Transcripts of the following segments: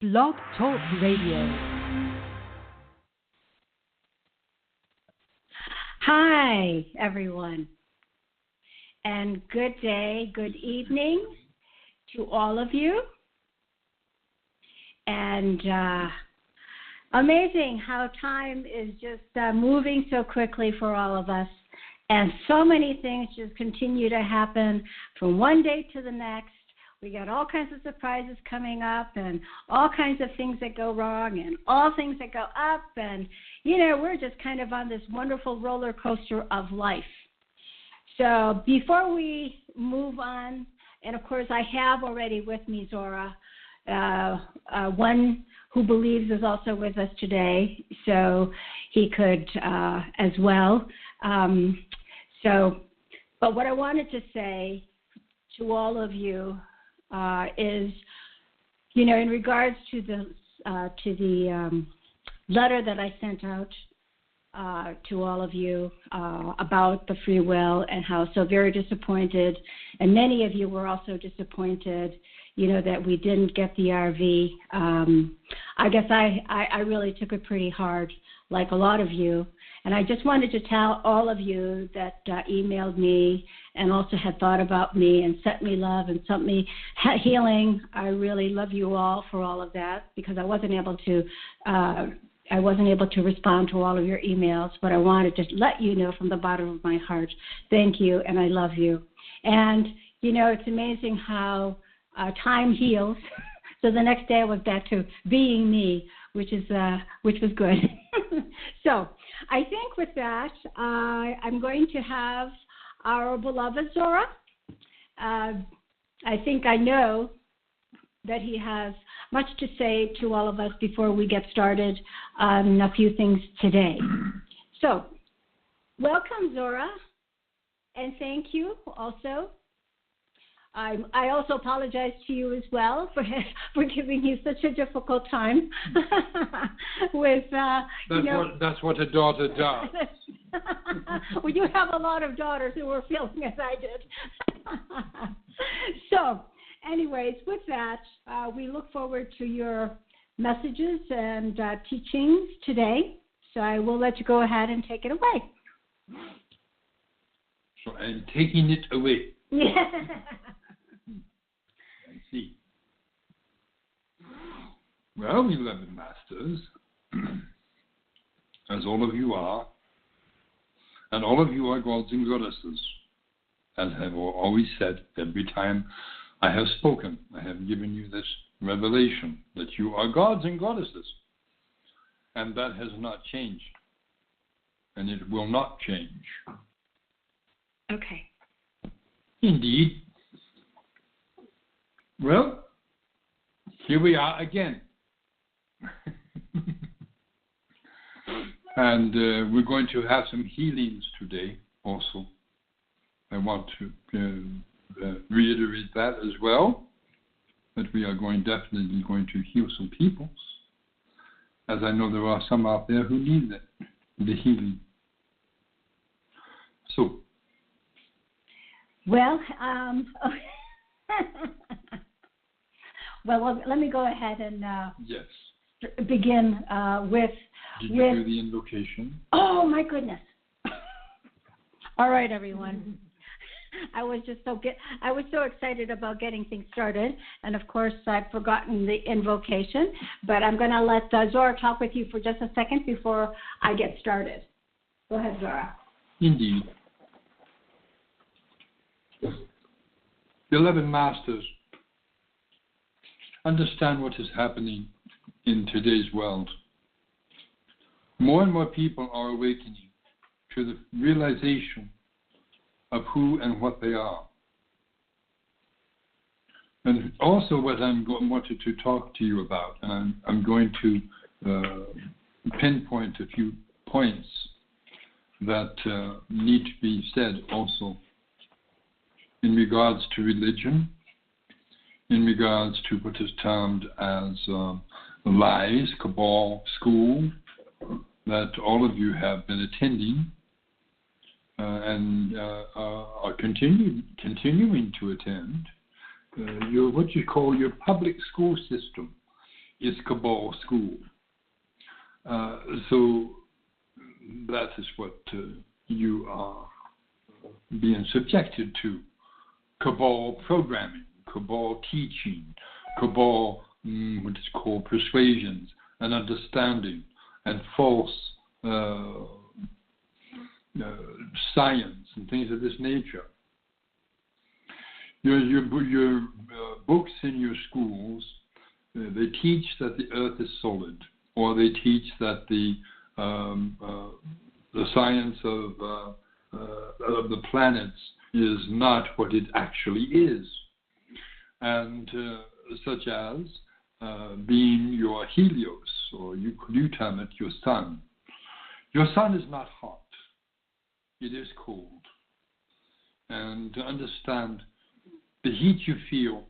Blog Talk Radio. Hi, everyone, and good day, good evening to all of you. And amazing how time is just moving so quickly for all of us. And so many things just continue to happen from one day to the next. We got all kinds of surprises coming up and all kinds of things that go wrong and all things that go up. And, you know, we're just kind of on this wonderful roller coaster of life. So before we move on, and of course I have already with me Zorra, one who believes is also with us today, so he could as well. But what I wanted to say to all of you is, you know, in regards to the letter that I sent out to all of you about the free will and how so very disappointed, and many of you were also disappointed, you know, that we didn't get the RV. I guess I really took it pretty hard, like a lot of you. And I just wanted to tell all of you that emailed me and also had thought about me and sent me love and sent me healing. I really love you all for all of that, because I wasn't able to respond to all of your emails, but I wanted to let you know from the bottom of my heart, thank you, and I love you. And, you know, it's amazing how time heals. So the next day I was back to being me, which was good. So I think with that, I'm going to have our beloved Zorra. I think I know that he has much to say to all of us before we get started on a few things today. So welcome, Zorra, and thank you also. I also apologize to you as well for giving you such a difficult time with, That's what a daughter does. Well, you have a lot of daughters who were feeling as I did. So, anyways, with that, we look forward to your messages and teachings today. So I will let you go ahead and take it away. So I'm taking it away. Yeah. I see. Well, beloved masters, as all of you are, and all of you are gods and goddesses, as I have always said every time I have spoken, I have given you this revelation that you are gods and goddesses, and that has not changed, and it will not change. Okay. Indeed. Well, here we are again. And we're going to have some healings today also. I want to reiterate that as well, that we are definitely going to heal some people, as I know there are some out there who need the healing. So, well, well, let me go ahead and yes. Begin with. Did you do the invocation? Oh my goodness! All right, everyone. I was so excited about getting things started, and of course I've forgotten the invocation. But I'm going to let Zorra talk with you for just a second before I get started. Go ahead, Zorra. Indeed. Beloved masters, understand what is happening in today's world. More and more people are awakening to the realization of who and what they are. And also what I wanted to talk to you about, and I'm going to pinpoint a few points that need to be said also in regards to religion, in regards to what is termed as lies, cabal, school, that all of you have been attending and are continuing to attend, what you call your public school system is Kabul school. So that is what you are being subjected to. Kabul programming, Kabul teaching, Kabul what is called persuasions and understanding, and false science and things of this nature. Your books in your schools, they teach that the earth is solid, or they teach that the science of the planets is not what it actually is, and such as being your Helios, or you term it your sun. Your sun is not hot, it is cold. And to understand, the heat you feel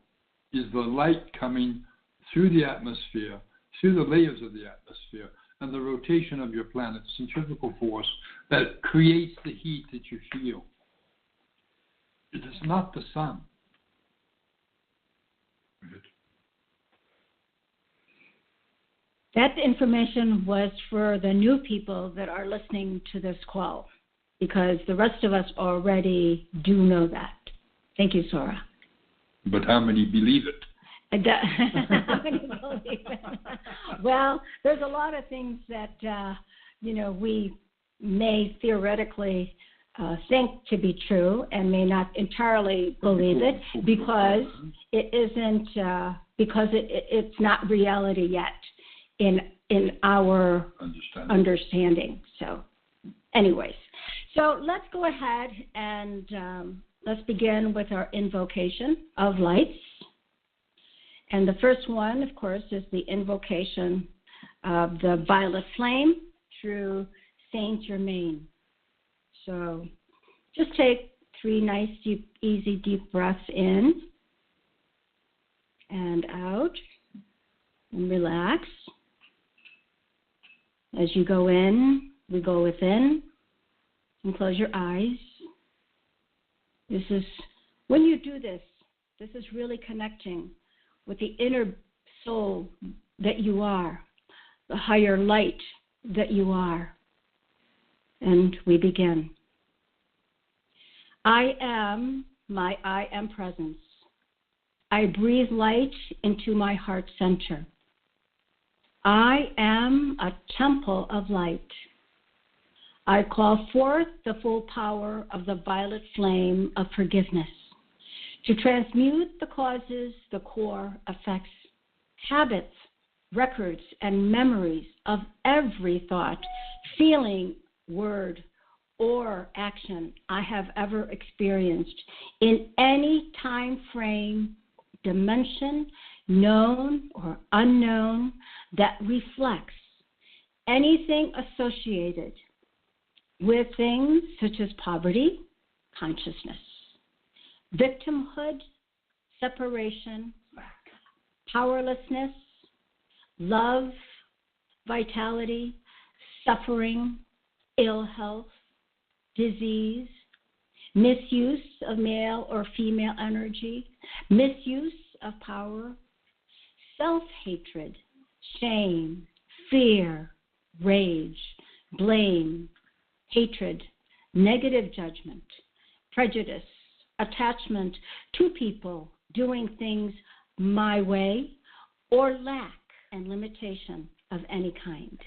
is the light coming through the atmosphere, through the layers of the atmosphere, and the rotation of your planet's centrifugal force that creates the heat that you feel. It is not the sun. That information was for the new people that are listening to this call, because the rest of us already do know that. Thank you, Zorra. But how many believe it? How many believe it? Well, there's a lot of things that, we may theoretically think to be true and may not entirely believe it because it isn't, because it's not reality yet in our understanding. So anyways, so let's go ahead and let's begin with our invocation of lights. And the first one, of course, is the invocation of the violet flame through Saint Germain. So just take 3 nice, deep, easy, deep breaths in and out, and relax. As you go in, we go within, and close your eyes. This is, when you do this, this is really connecting with the inner soul that you are, the higher light that you are. And we begin. I am my I am presence. I breathe light into my heart center. I am a temple of light. I call forth the full power of the violet flame of forgiveness to transmute the causes, the core effects, habits, records, and memories of every thought, feeling, word, or action I have ever experienced in any time frame, dimension, known or unknown, that reflects anything associated with things such as poverty, consciousness, victimhood, separation, powerlessness, love, vitality, suffering, ill health, disease, misuse of male or female energy, misuse of power, self-hatred, shame, fear, rage, blame, hatred, negative judgment, prejudice, attachment to people, doing things my way, or lack and limitation of any kind.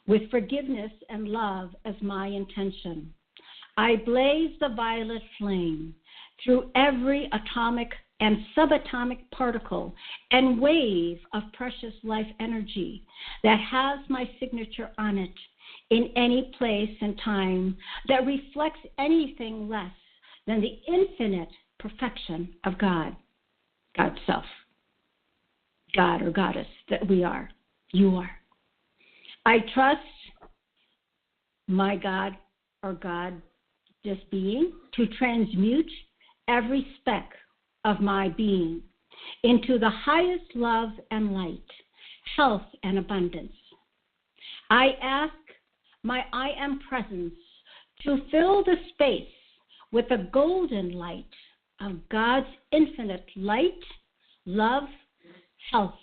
With forgiveness and love as my intention, I blaze the violet flame through every atomic and subatomic particle and wave of precious life energy that has my signature on it in any place and time that reflects anything less than the infinite perfection of God, God's self, God or Goddess that we are, you are. I trust my God or God, this being, to transmute every speck of my being into the highest love and light, health and abundance. I ask my I am presence to fill the space with the golden light of God's infinite light, love, health,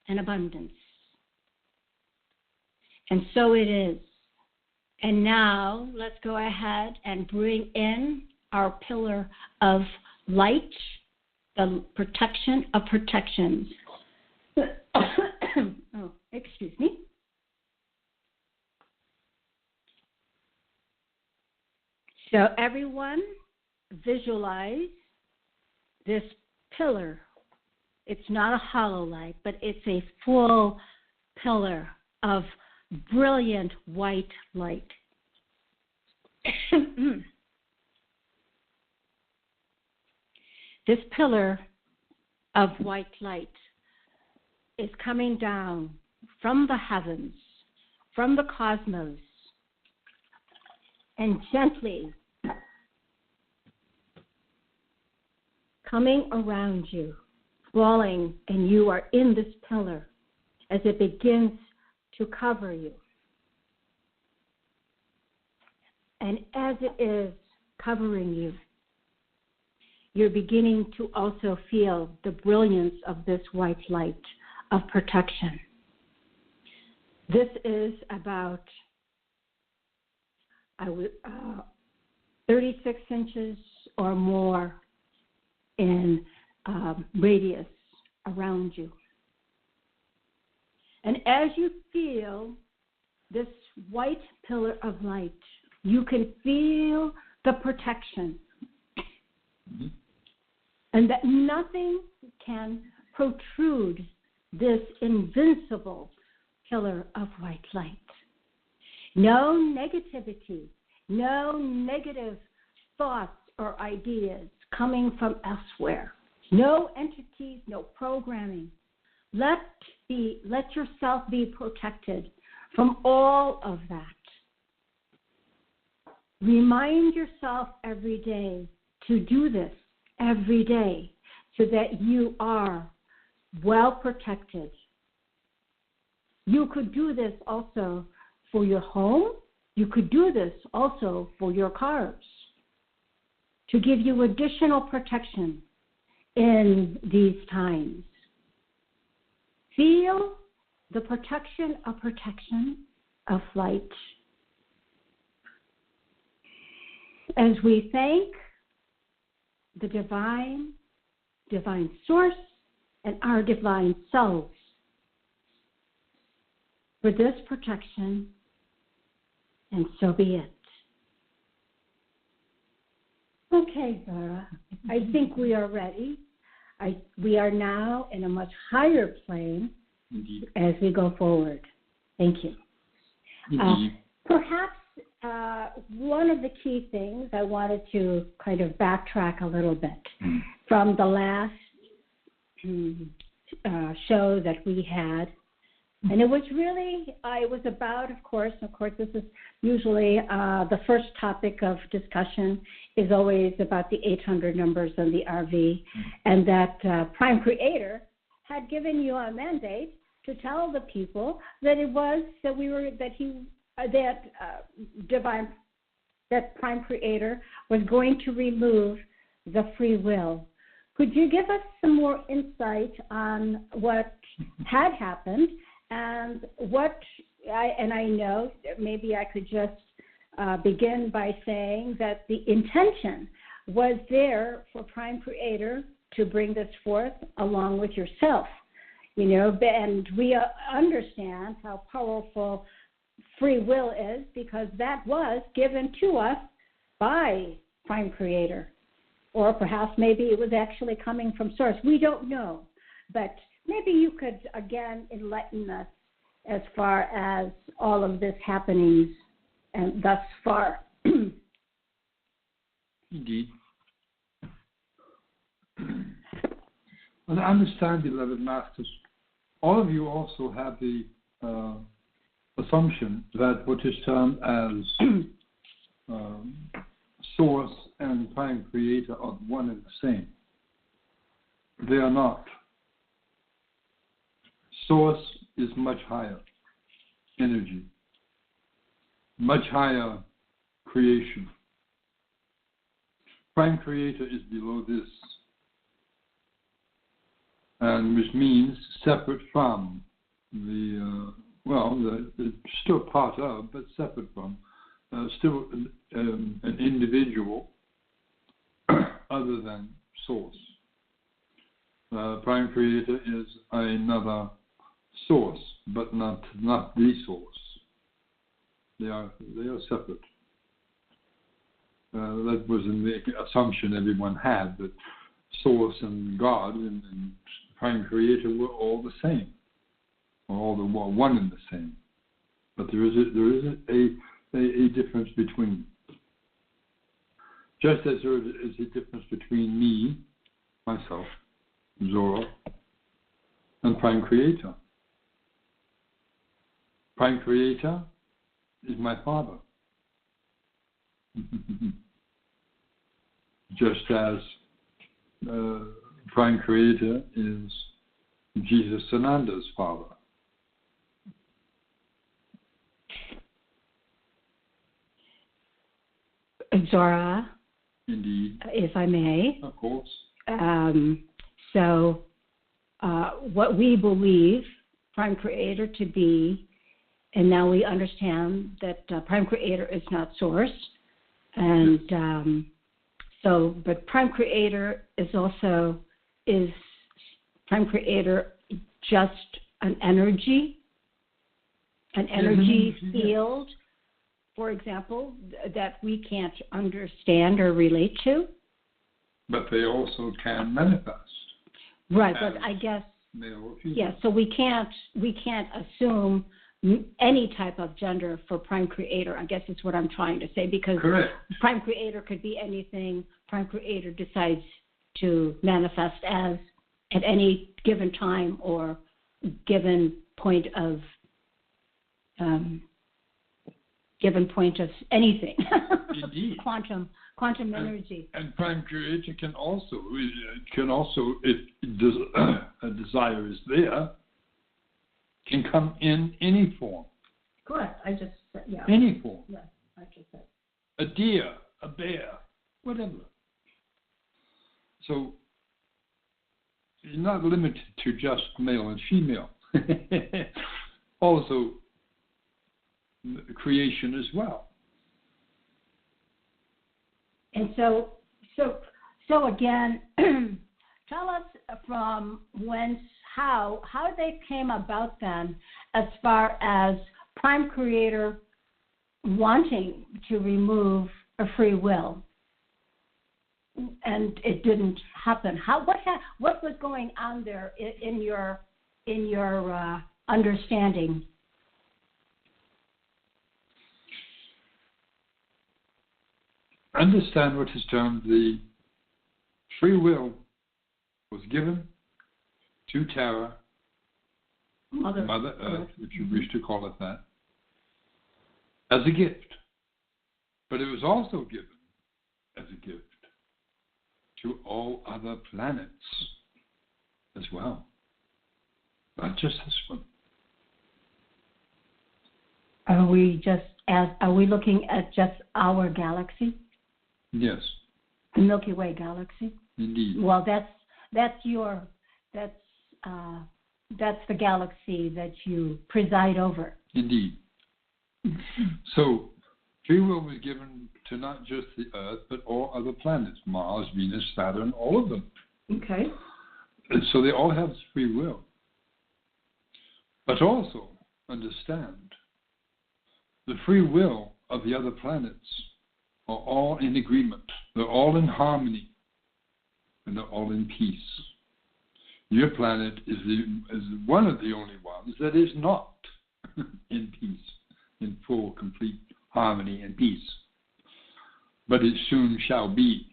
and abundance. And so it is. And now let's go ahead and bring in our pillar of light, the protection of protections. Oh, excuse me. So everyone visualize this pillar. It's not a hollow light, but it's a full pillar of brilliant white light. This pillar of white light is coming down from the heavens, from the cosmos, and gently coming around you, falling, and you are in this pillar as it begins to cover you. And as it is covering you, you're beginning to also feel the brilliance of this white light of protection. This is about 36 inches or more in radius around you. And as you feel this white pillar of light, you can feel the protection. Mm-hmm. And that nothing can protrude this invincible pillar of white light. No negativity, no negative thoughts or ideas coming from elsewhere. No entities, no programming. Let yourself be protected from all of that. Remind yourself every day to do this every day so that you are well protected. You could do this also for your home. You could do this also for your cars to give you additional protection in these times. Feel the protection of light. As we thank the divine source and our divine selves for this protection, and so be it. Okay, Zorra, I think we are ready. We are now in a much higher plane. Indeed. As we go forward. Thank you. Perhaps one of the key things I wanted to kind of backtrack a little bit from the last show that we had. And it was about, of course, this is usually the first topic of discussion is always about the 800 numbers and the RV, and that Prime Creator had given you a mandate to tell the people that Prime Creator was going to remove the free will. Could you give us some more insight on what had happened and I know maybe I could just begin by saying that the intention was there for Prime Creator to bring this forth along with yourself, and we understand how powerful free will is because that was given to us by Prime Creator, or perhaps maybe it was actually coming from Source. We don't know, but maybe you could again enlighten us as far as all of this happenings and thus far. Indeed. Well, I understand, beloved masters. All of you also have the assumption that what is termed as Source and Prime Creator are one and the same. They are not. Source is much higher energy, much higher creation. Prime Creator is below this. and which means separate from it's still part of, but separate from, still an individual other than source. Prime Creator is another source, but not the source. They are separate. That was the assumption everyone had, that source and God and Prime Creator were all the same, or all one and the same. But there is a difference between. Just as there is a difference between me, myself, Zorra, and Prime Creator. Prime Creator is my Father. Just as Prime Creator is Jesus Sananda's father. Zorra, Indeed. if I may. Of course. What we believe Prime Creator to be, and now we understand that Prime Creator is not source, and but Prime Creator is Prime Creator just an energy field, for example, that we can't understand or relate to? But they also can manifest. Right, but I guess, yes, so we can't assume any type of gender for Prime Creator, I guess is what I'm trying to say, because correct. Prime Creator could be anything Prime Creator decides to manifest as at any given time or given point of anything. Indeed. quantum energy. And Prime Creator can also, if a desire is there, can come in any form. Correct. I just said, yeah. Any form. Yes, I just said. A deer, a bear, whatever. So you're not limited to just male and female. Also, creation as well. And so again, tell us from whence, how they came about then, as far as Prime Creator wanting to remove a free will, and it didn't happen. What was going on there in your understanding? Understand what is termed the free will was given to Terra, Mother Earth, if you wish to call it that, as a gift. But it was also given as a gift to all other planets as well, not just this one. Are we looking at just our galaxy? Yes. The Milky Way galaxy? Indeed. Well, that's the galaxy that you preside over. Indeed. So, free will was given to not just the Earth, but all other planets, Mars, Venus, Saturn, all of them. Okay. And so they all have free will. But also, understand, the free will of the other planets are all in agreement. They're all in harmony. And they're all in peace. Your planet is one of the only ones that is not in peace, in full, complete harmony and peace. But it soon shall be.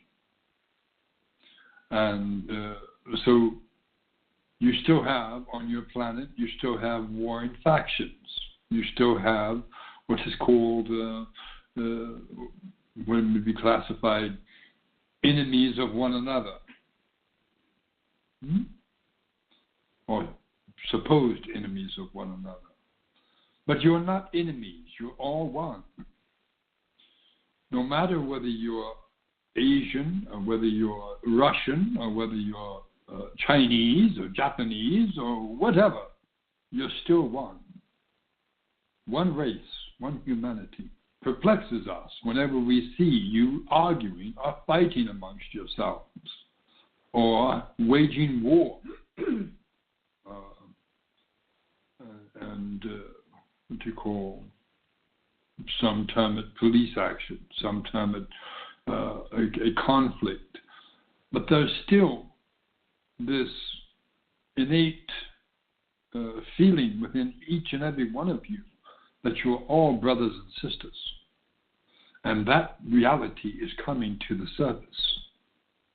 And so you still have, on your planet, you still have warring factions. You still have what is called, when would be classified, enemies of one another. Or supposed enemies of one another. But you're not enemies, you're all one. No matter whether you're Asian, or whether you're Russian, or whether you're Chinese or Japanese or whatever, you're still one. One race, one humanity. Perplexes us whenever we see you arguing or fighting amongst yourselves or waging war. And what you call, some term it police action, some term it a conflict. But there's still this innate feeling within each and every one of you that you're all brothers and sisters. And that reality is coming to the surface.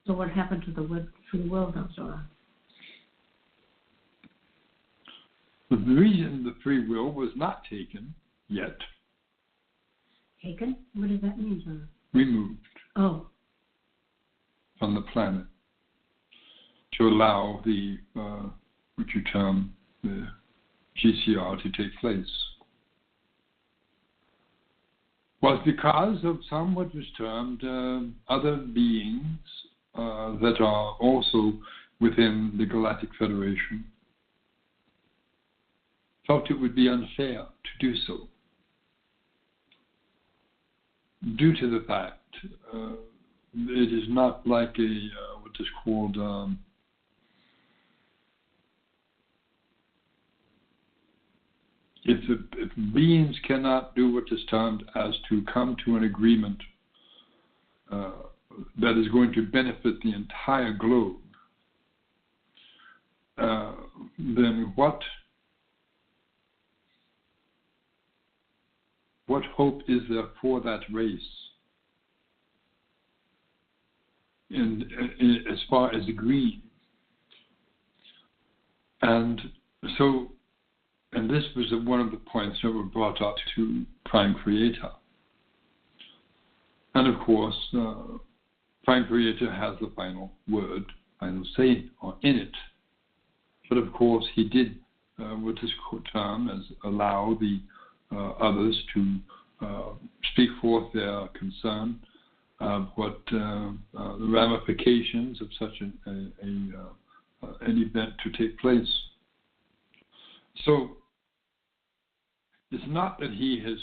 So what happened to the free will, though, Zorra? The reason the free will was not taken yet. Taken? What does that mean, Zorra? Removed. Oh. From the planet to allow the, what you term, the GCR to take place. Was because of some what was termed other beings that are also within the Galactic Federation felt it would be unfair to do so due to the fact it is not like a what is called if beings cannot do what is termed as to come to an agreement that is going to benefit the entire globe, then what hope is there for that race in as far as agreeing? And so, and this was one of the points that were brought up to Prime Creator. And of course, Prime Creator has the final word, final say in it. But of course, he did what is termed as allow the others to speak forth their concern of what the ramifications of such an event to take place. So it's not that he has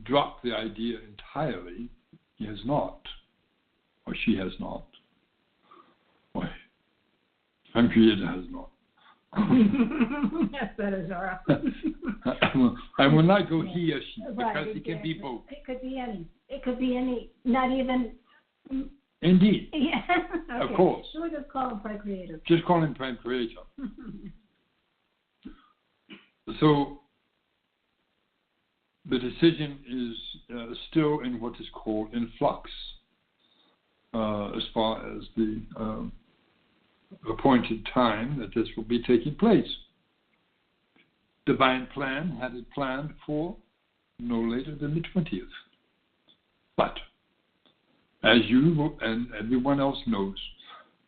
dropped the idea entirely. He has not, or she has not, or Prime Creator has not. That's better, Zorra. I will not go he or she, right, because it can be both. It could be any. It could be any, not even... Indeed. Yeah. Okay. Of course. So we'll just call him Prime Creator. Just call him Prime Creator. So the decision is still in what is called in flux as far as the appointed time that this will be taking place. Divine plan had it planned for no later than the 20th. But as you and everyone else knows,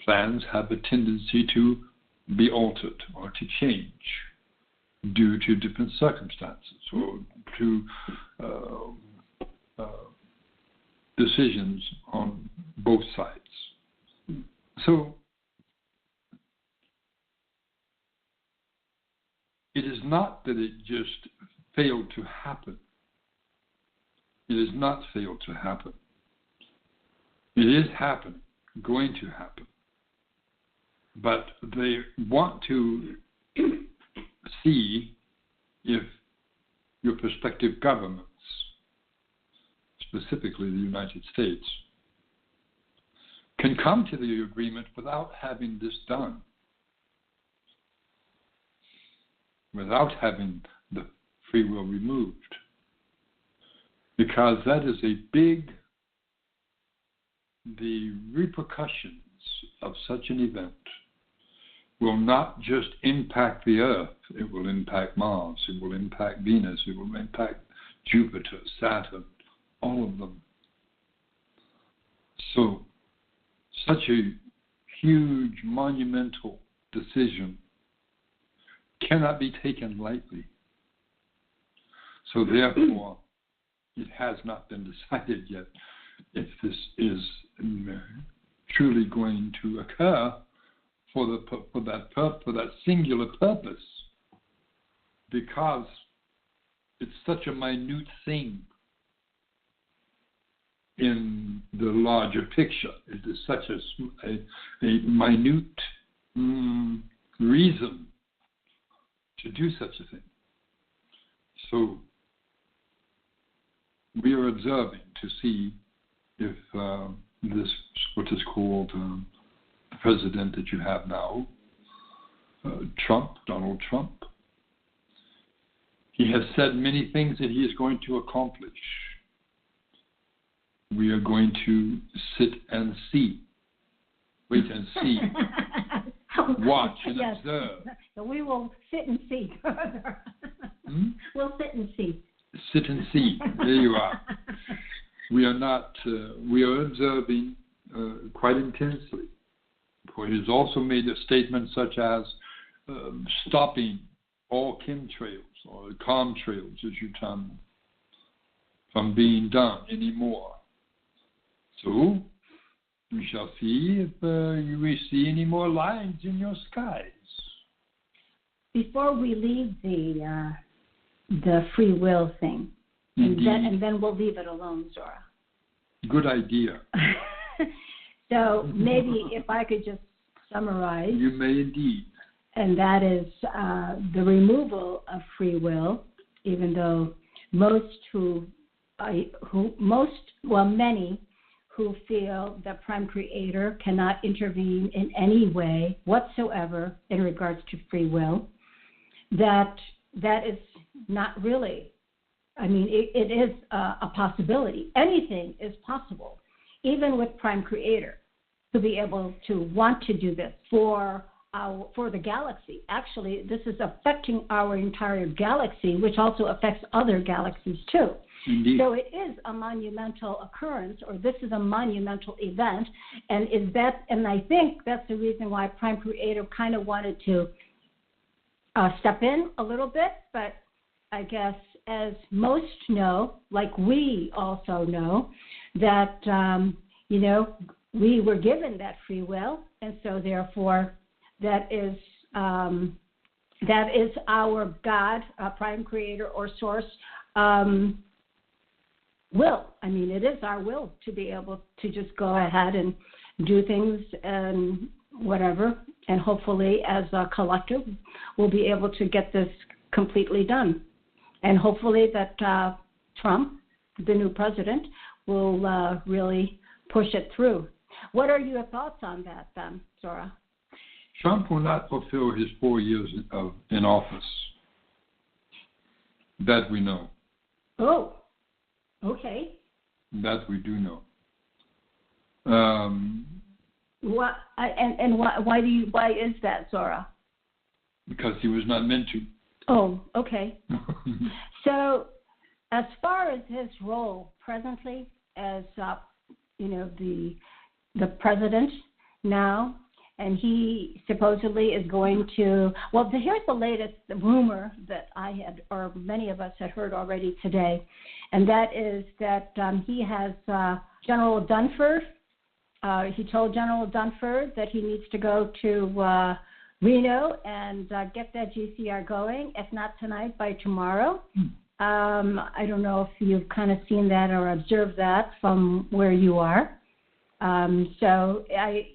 plans have a tendency to be altered or to change due to different circumstances or to decisions on both sides. So it is not that it just failed to happen. It has not failed to happen. It is happening, going to happen. But they want to see if your prospective governments, specifically the United States, can come to the agreement without having this done, without having the free will removed. Because that is the repercussions of such an event will not just impact the Earth, it will impact Mars, it will impact Venus, it will impact Jupiter, Saturn, all of them. So, such a huge, monumental decision cannot be taken lightly. So therefore, it has not been decided yet if this is truly going to occur for that singular purpose, because it's such a minute thing in the larger picture. It is such a minute reason to do such a thing. So we are observing to see if this, what is called the president that you have now, Donald Trump, he has said many things that he is going to accomplish. We are going to sit and see. Wait and see. Watch and observe. So we will sit and see. We'll sit and see. Sit and see. There you are. We are observing quite intensely. For he has also made a statement such as stopping all chemtrails or contrails, as you term them, from being done anymore. So we shall see if you will see any more lines in your skies. Before we leave the free will thing, and then we'll leave it alone, Zorra. Good idea. So maybe if I could just summarize. You may indeed. And that is the removal of free will, even though many who feel that Prime Creator cannot intervene in any way whatsoever in regards to free will, that is not really. I mean, it is a possibility. Anything is possible, even with Prime Creator, to be able to want to do this for the galaxy. Actually, this is affecting our entire galaxy, which also affects other galaxies too. Indeed. So it is a monumental occurrence, or this is a monumental event, and I think that's the reason why Prime Creator kind of wanted to step in a little bit. But I guess, as most know, like we also know, that we were given that free will, and so therefore that is our God, Prime Creator or Source. Will. I mean, it is our will to be able to just go ahead and do things and whatever, and hopefully as a collective we'll be able to get this completely done. And hopefully that Trump, the new president, will really push it through. What are your thoughts on that then, Zorra? Trump will not fulfill his 4 years in office. That we know. Oh. Okay. That we do know. Why is that, Zorra? Because he was not meant to. Oh, okay. So, as far as his role presently as the president now, and he supposedly is going to. Well, here's the latest rumor that I had, or many of us had heard already today, and that is that he has General Dunford. He told General Dunford that he needs to go to Reno and get that GCR going, if not tonight, by tomorrow. I don't know if you've kind of seen that or observed that from where you are. So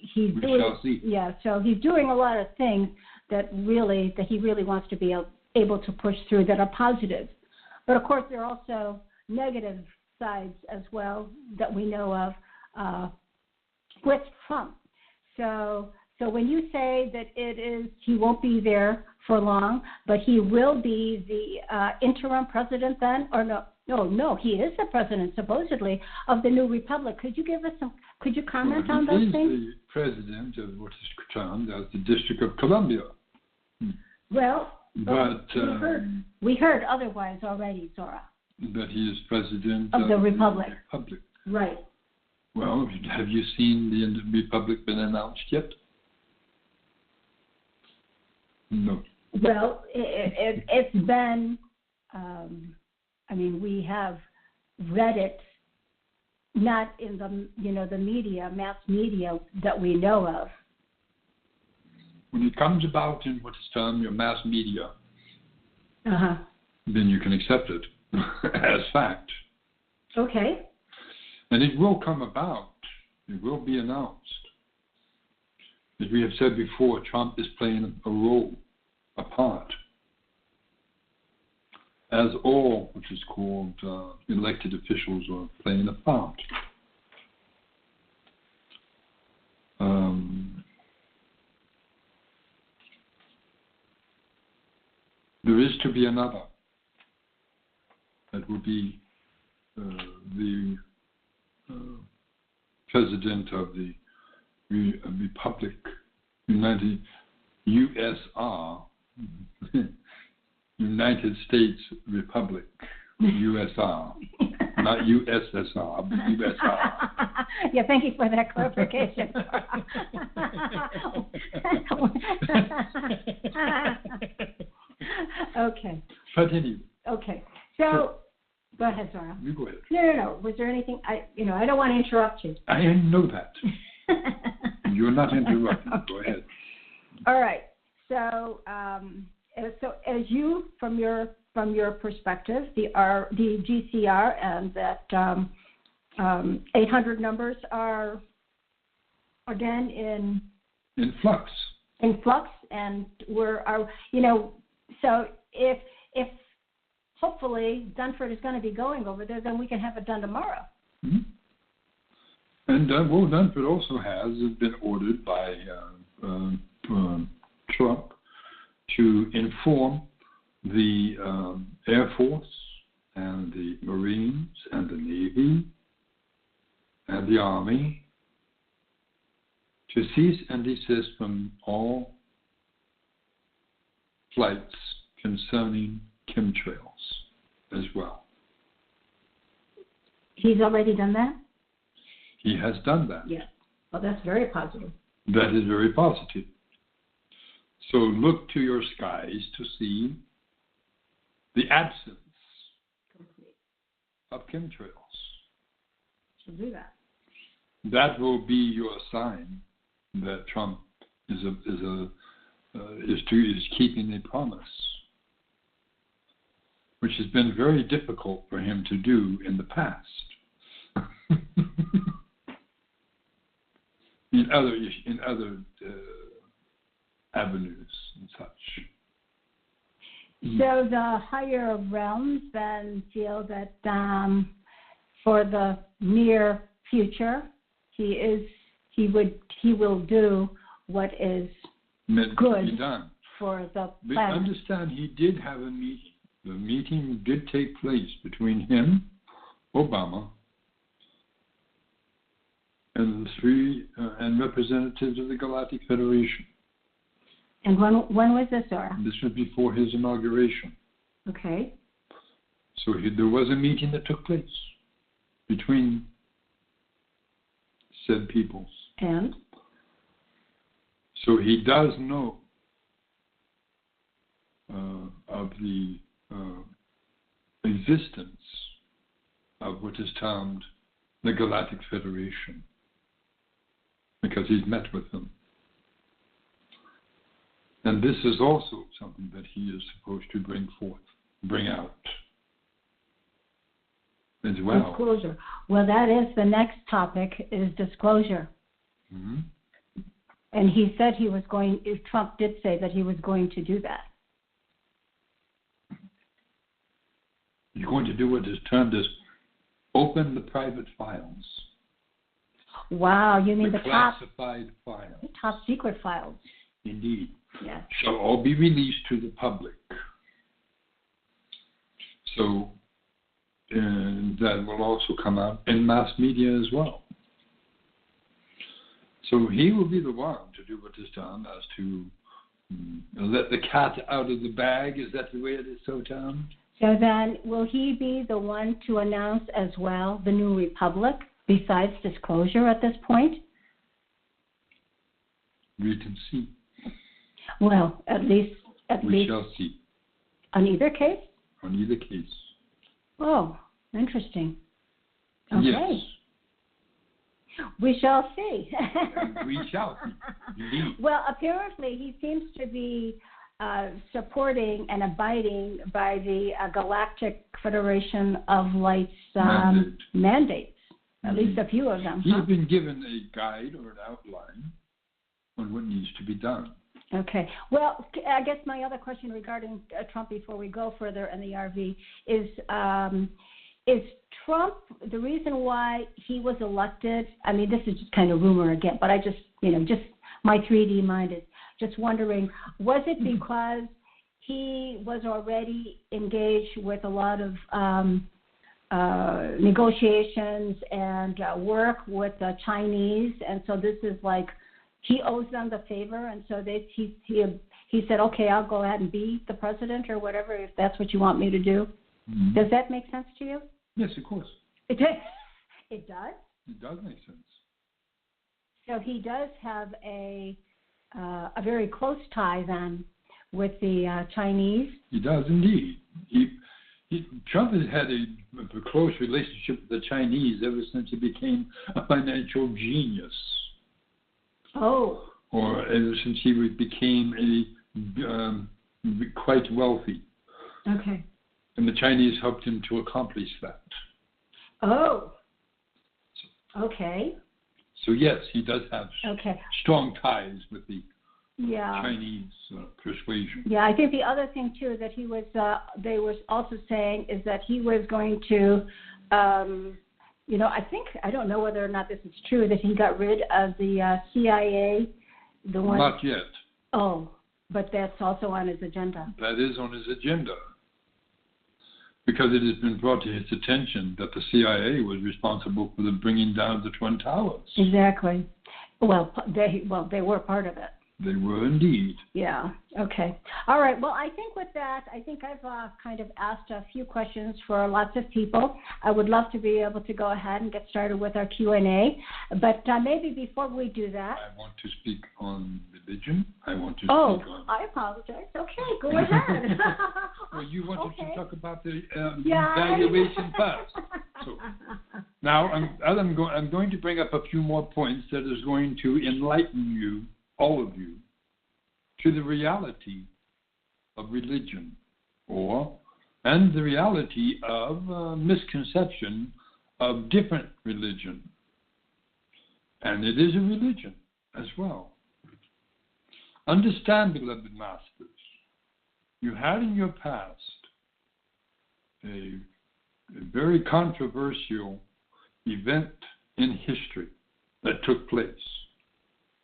he's doing a lot of things that he really wants to be able to push through that are positive. But of course, there are also negative sides as well that we know of with Trump. So when you say that he won't be there for long, but he will be the interim president then, or no? No, he is the president, supposedly, of the new republic. Could you comment on those things? He is the president of what is termed as the District of Columbia. Well, but we heard otherwise already, Zorra. But he is president of the republic. Right. Well, have you seen the republic been announced yet? No. Well, it's been. We have read it not in the the media, mass media that we know of. When it comes about in what is termed your mass media, then you can accept it as fact. Okay. And it will come about. It will be announced. As we have said before, Trump is playing a role, a part, as all which is called elected officials are playing a part. There is to be another. That will be the president of the Republic, United USR, United States Republic, USR, not USSR, but USR. Yeah, thank you for that clarification. Okay. But anyway. Okay. So go ahead, Zorra. You go ahead. No. Was there anything? I don't want to interrupt you. I know that. You're not interrupting. Okay. Go ahead. All right. So, as you, from your perspective, the GCR and that 800 numbers are again in flux. In flux, and so if hopefully Dunford is going to be going over there, then we can have it done tomorrow. Mm-hmm. And Dunford also has been ordered by Trump to inform the Air Force and the Marines and the Navy and the Army to cease and desist from all flights concerning chemtrails as well. He's already done that? He has done that. Yeah. Well, that's very positive. That is very positive. So look to your skies to see the absence of chemtrails. She'll do that. That will be your sign that Trump is keeping a promise, which has been very difficult for him to do in the past. in other avenues and such. So the higher realms then feel that for the near future, he will do what is good for the planet. But understand, he did have a meeting. The meeting did take place between him, Obama, and the three and representatives of the Galactic Federation. And when was this, Zorra? This was before his inauguration. Okay. So there was a meeting that took place between said peoples. And? So he does know of the existence of what is termed the Galactic Federation, because he's met with them. And this is also something that he is supposed to bring out as well. Disclosure. Well, that is the next topic, is disclosure. Mm-hmm. And he said Trump did say that he was going to do that. He's going to do what is termed as open the private files. Wow, you mean the classified files. The top secret files. Indeed. Yes. Shall all be released to the public. So, and that will also come out in mass media as well. So he will be the one to do what is done as to let the cat out of the bag. Is that the way it is so termed? So then, will he be the one to announce as well the new republic, besides disclosure at this point? We can see. Well, at least we shall see. On either case? On either case. Oh, interesting. Okay. Yes. We shall see. We shall see. Indeed. Well, apparently he seems to be supporting and abiding by the Galactic Federation of Light's mandates, at least a few of them. He's been given a guide or an outline on what needs to be done. Okay. Well, I guess my other question regarding Trump before we go further in the RV is Trump the reason why he was elected? I mean, this is just kind of rumor again, but I just, just my 3D mind is just wondering, was it because he was already engaged with a lot of negotiations and work with the Chinese, and so this is like he owes them the favor, and so he said, okay, I'll go ahead and be the president or whatever, if that's what you want me to do. Mm-hmm. Does that make sense to you? Yes, of course. It does? It does? It does make sense. So he does have a very close tie then with the Chinese? He does indeed. Trump has had a close relationship with the Chinese ever since he became a financial genius. Oh. Or ever since he became quite wealthy. Okay. And the Chinese helped him to accomplish that. Oh. Okay. So yes, he does have strong ties with the Chinese persuasion. Yeah, I think the other thing too that he was, they were also saying is that he was going to, I don't know whether or not this is true, that he got rid of the CIA, the one. Not yet. Oh, but that's also on his agenda. That is on his agenda. Because it has been brought to his attention that the CIA was responsible for the bringing down the Twin Towers. Exactly. Well, they were part of it. They were indeed. Yeah. Okay. All right. Well, I think with that, I've kind of asked a few questions for lots of people. I would love to be able to go ahead and get started with our Q&A. But maybe before we do that, I want to speak on religion. I apologize. Okay, go ahead. Well, you wanted to talk about the evaluation first. So now I'm going to bring up a few more points that is going to enlighten you, all of you, to the reality of religion, and the reality of misconception of different religion. And it is a religion as well. Understand, beloved masters, you had in your past a very controversial event in history that took place.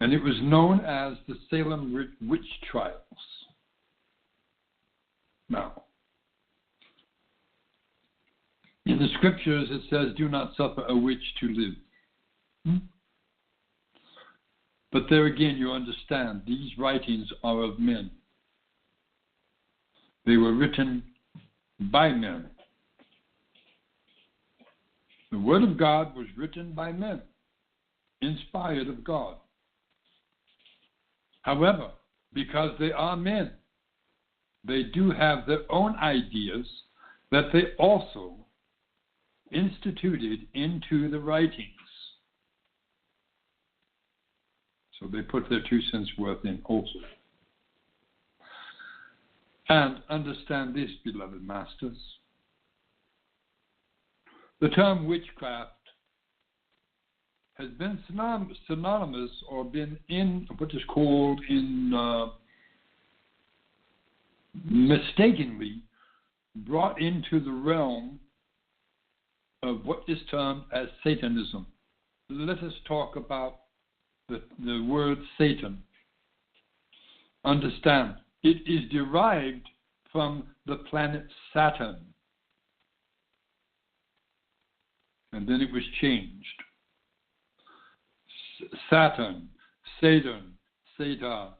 And it was known as the Salem witch trials. Now, in the scriptures it says, do not suffer a witch to live. But there again, you understand, these writings are of men. They were written by men. The Word of God was written by men, inspired of God. However, because they are men, they do have their own ideas that they also instituted into the writings. So they put their 2 cents worth in also. And understand this, beloved masters. The term witchcraft has been synonymous or been in what is called mistakenly brought into the realm of what is termed as Satanism. Let us talk about the word Satan. Understand, it is derived from the planet Saturn. And then it was changed. Saturn, Satan, Satan.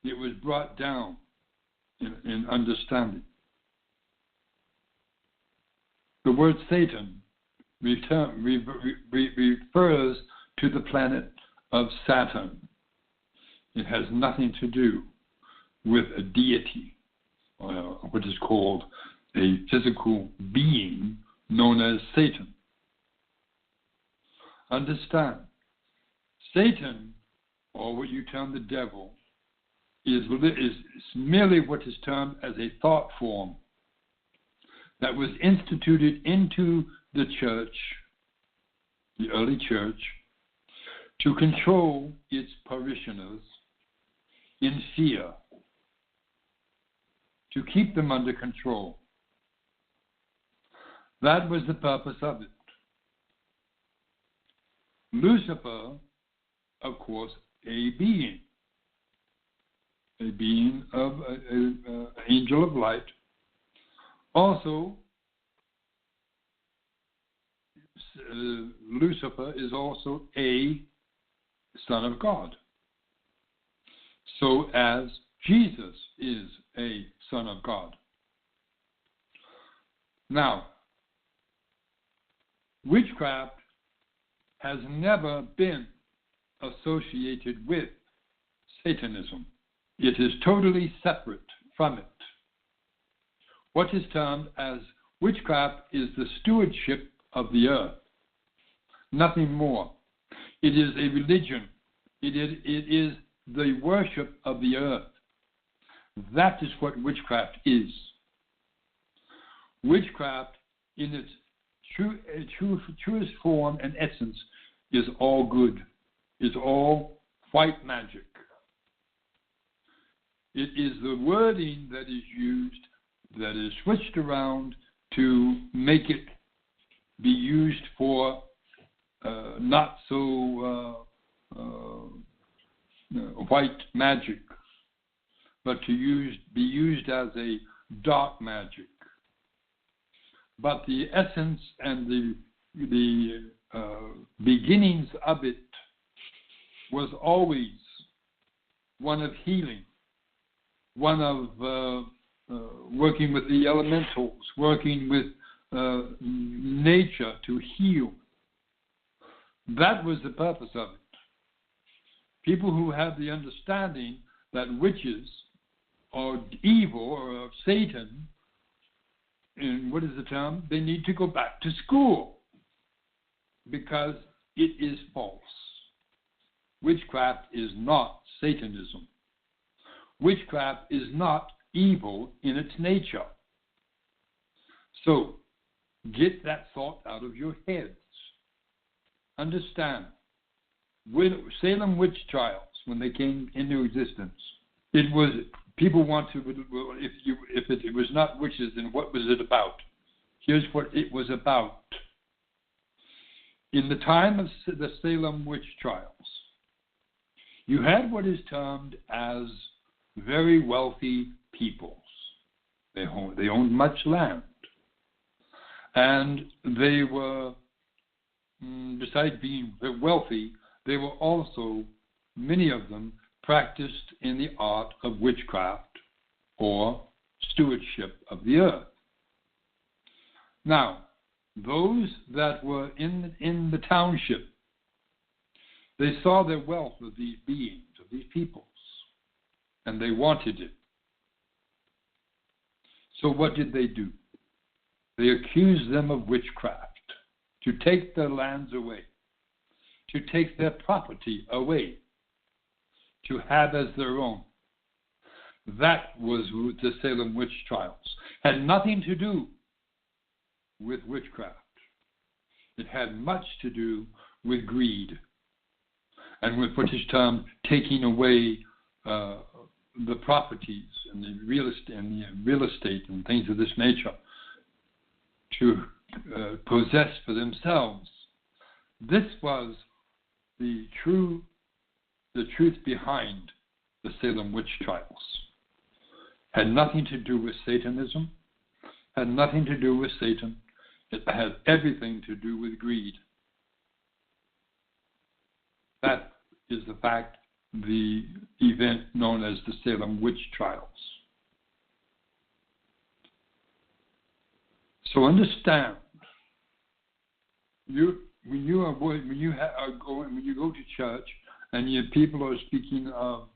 It was brought down in understanding. The word Satan refers to the planet of Saturn. It has nothing to do with a deity, or what is called a physical being known as Satan. Understand, Satan, or what you term the devil, is merely what is termed as a thought form that was instituted into the church, the early church, to control its parishioners in fear, to keep them under control. That was the purpose of it. Lucifer, of course, a being of an angel of light. Also, Lucifer is also a son of God. So as Jesus is a son of God. Now, witchcraft has never been associated with Satanism. It is totally separate from it. What is termed as witchcraft is the stewardship of the earth, nothing more. It is a religion. It is the worship of the earth. That is what witchcraft is. Witchcraft, in its truest form and essence, is all good, is all white magic. It is the wording that is used, that is switched around to make it be used for not so white magic, but to be used as a dark magic. But the essence and the beginnings of it was always one of healing, one of working with the elementals, working with nature to heal. That was the purpose of it. People who have the understanding that witches are evil or of Satan, and what is the term? They need to go back to school because it is false. Witchcraft is not Satanism. Witchcraft is not evil in its nature. So, get that thought out of your heads. Understand, Salem witch trials, when they came into existence, it was, people want to, if it was not witches, then what was it about? Here's what it was about. In the time of the Salem witch trials, you had what is termed as very wealthy peoples. They owned much land. And they were, besides being wealthy, they were also, many of them, practiced in the art of witchcraft or stewardship of the earth. Now, those that were in the township, they saw the wealth of these beings, of these peoples, and they wanted it. So what did they do? They accused them of witchcraft, to take their lands away, to take their property away, to have as their own. That was the Salem witch trials. Had nothing to do with witchcraft. It had much to do with greed and with what is termed taking away the properties and the real estate and things of this nature to possess for themselves. This was the truth behind the Salem witch trials. Had nothing to do with Satanism, had nothing to do with Satan. It had everything to do with greed. That is the fact, the event known as the Salem witch trials. So understand, when you go to church and your people are speaking of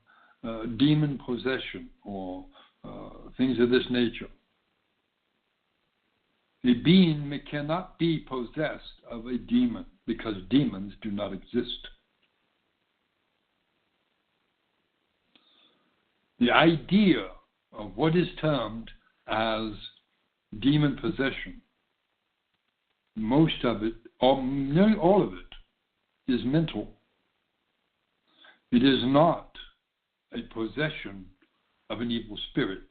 demon possession or things of this nature, a being cannot be possessed of a demon. because demons do not exist. The idea of what is termed as demon possession, most of it, or nearly all of it, is mental. It is not a possession of an evil spirit.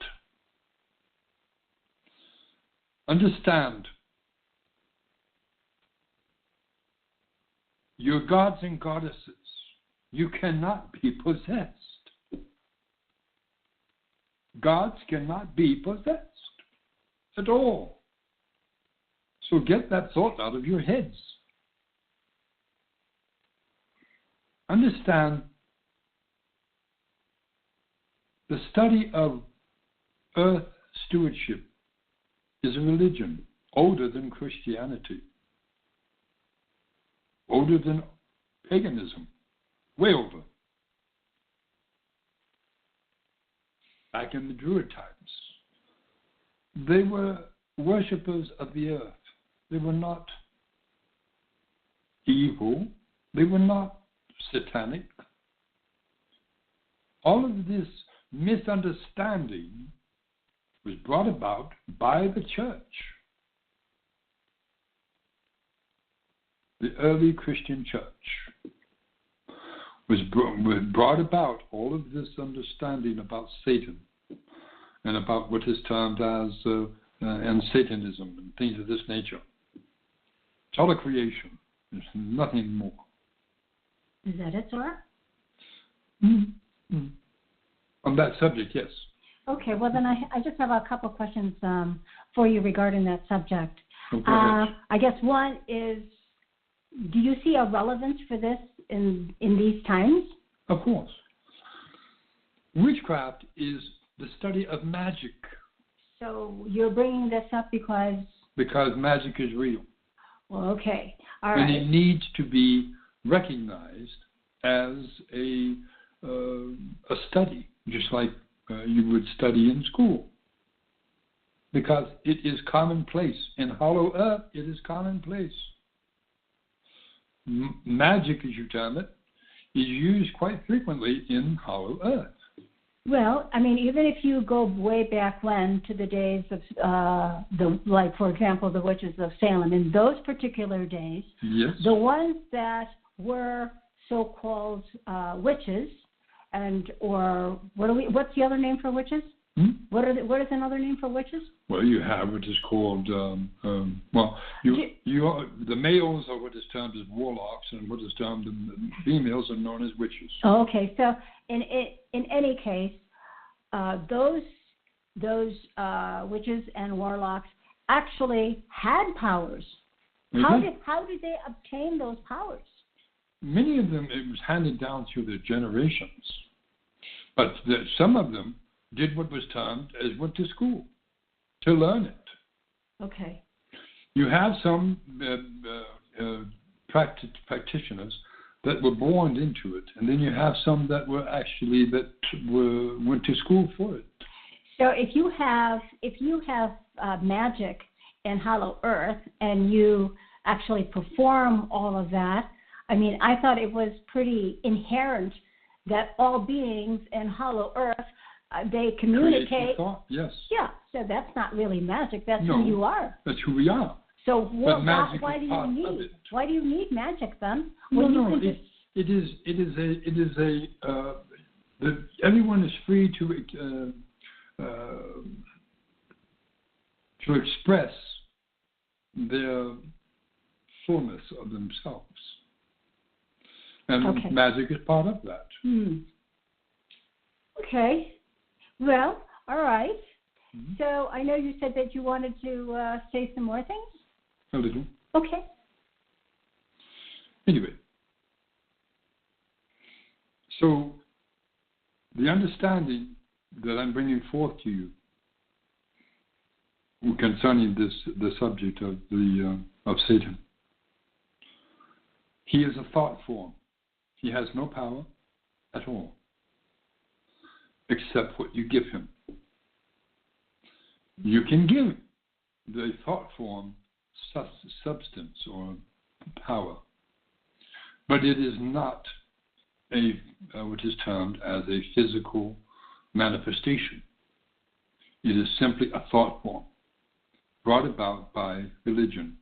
Understand, your gods and goddesses, you cannot be possessed. Gods cannot be possessed at all. So get that thought out of your heads. Understand, the study of earth stewardship is a religion older than Christianity, older than paganism, way over. Back in the Druid times, they were worshippers of the earth. They were not evil. They were not satanic. All of this misunderstanding was brought about by the church. The early Christian church was brought about all of this understanding about Satan and about what is termed as and Satanism and things of this nature. It's all a creation. There's nothing more. Is that it, Zorra? Mm-hmm. On that subject, yes. Okay, well then I just have a couple questions for you regarding that subject. Oh, go ahead. I guess one is, do you see a relevance for this in these times? Of course. Witchcraft is the study of magic. So you're bringing this up because? Because magic is real. Well, okay. All right. And it needs to be recognized as a study, just like you would study in school. Because it is commonplace. In Hollow Earth, it is commonplace. Magic, as you term it, is used quite frequently in Hollow Earth. Well, I mean, even if you go way back when to the days of for example, the witches of Salem, in those particular days, yes, the ones that were so-called witches, what's the other name for witches? What is another name for witches? Well, you have what is called the males are what is termed as warlocks, and what is termed the females are known as witches. Oh, okay, so in any case, those witches and warlocks actually had powers. Mm-hmm. How did they obtain those powers? Many of them, it was handed down through the generations, but some of them did what was termed as went to school to learn it. Okay. You have some practitioners that were born into it, and then you have some that went to school for it. So if you have magic in Hollow Earth and you actually perform all of that, I mean, I thought it was pretty inherent that all beings in Hollow Earth they communicate. Thought, yes. Yeah. So that's not really magic. That's who you are. That's who we are. So why do you need magic then? Everyone is free to express their fullness of themselves, and magic is part of that. Okay. Well, all right. Mm-hmm. So I know you said that you wanted to say some more things. A little. Okay. Anyway, so the understanding that I'm bringing forth to you concerning the subject of Satan, he is a thought form. He has no power at all, except what you give him. You can give the thought form substance or power, But it is not what is termed as a physical manifestation. It is simply a thought form brought about by religion.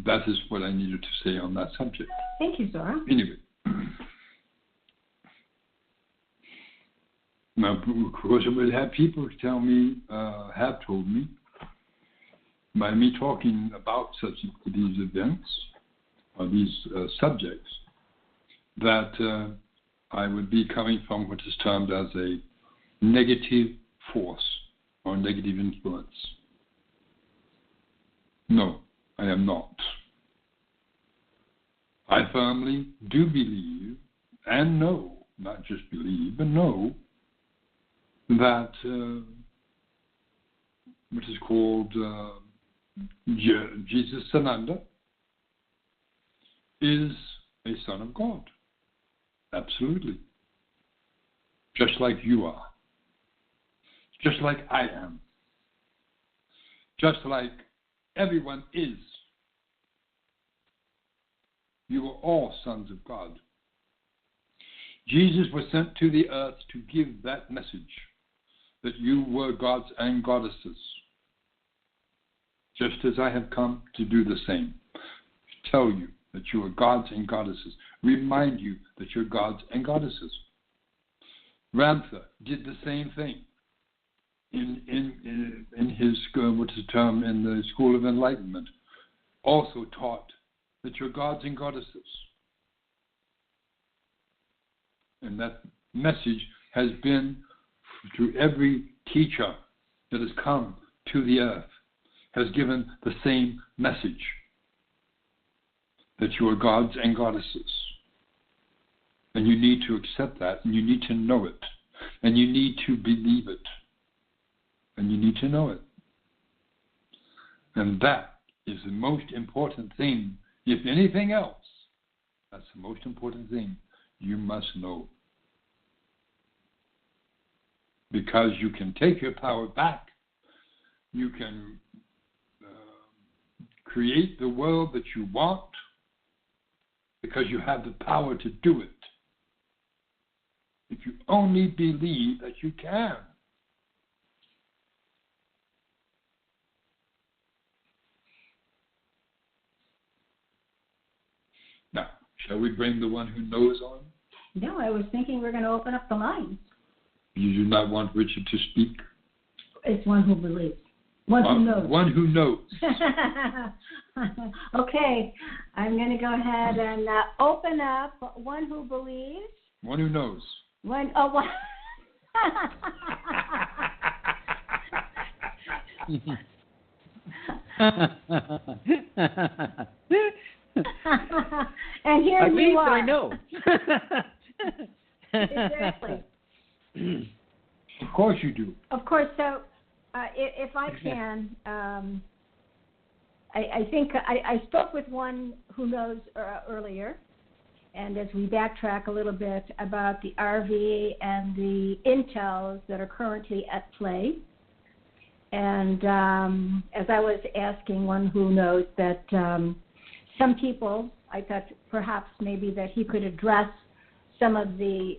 That is what I needed to say on that subject. Thank you, Zorra. Anyway. Now, of course, I would have people tell me, have told me, by me talking about these events or these subjects, that I would be coming from what is termed as a negative force or negative influence. No, I am not. I firmly do believe and know, not just believe, but know, that what is called Jesus Sananda is a son of God. Absolutely. Just like you are. Just like I am. Just like everyone is. You are all sons of God. Jesus was sent to the earth to give that message, that you were gods and goddesses, just as I have come to do the same. Tell you that you are gods and goddesses. Remind you that you're gods and goddesses. Ramtha did the same thing in his what is the term in the School of Enlightenment. Also taught that you're gods and goddesses. And that message has been to every teacher that has come to the earth, has given the same message, that you are gods and goddesses. And you need to accept that, and you need to know it, and you need to believe it, and you need to know it. And that is the most important thing. If anything else, that's the most important thing you must know. Because you can take your power back. You can create the world that you want because you have the power to do it. If you only believe that you can. Now, shall we bring the one who knows on? No, I was thinking we're going to open up the lines. You do not want Richard to speak? It's one who believes. One who knows. One who knows. Okay, I'm going to go ahead and open up one who believes. One who knows. One. And here I you are. I know. Exactly. Of course you do. Of course. So, if I can, I think I spoke with one who knows earlier, and as we backtrack a little bit about the RV and the intels that are currently at play, and as I was asking one who knows that some people, I thought perhaps maybe that he could address some of the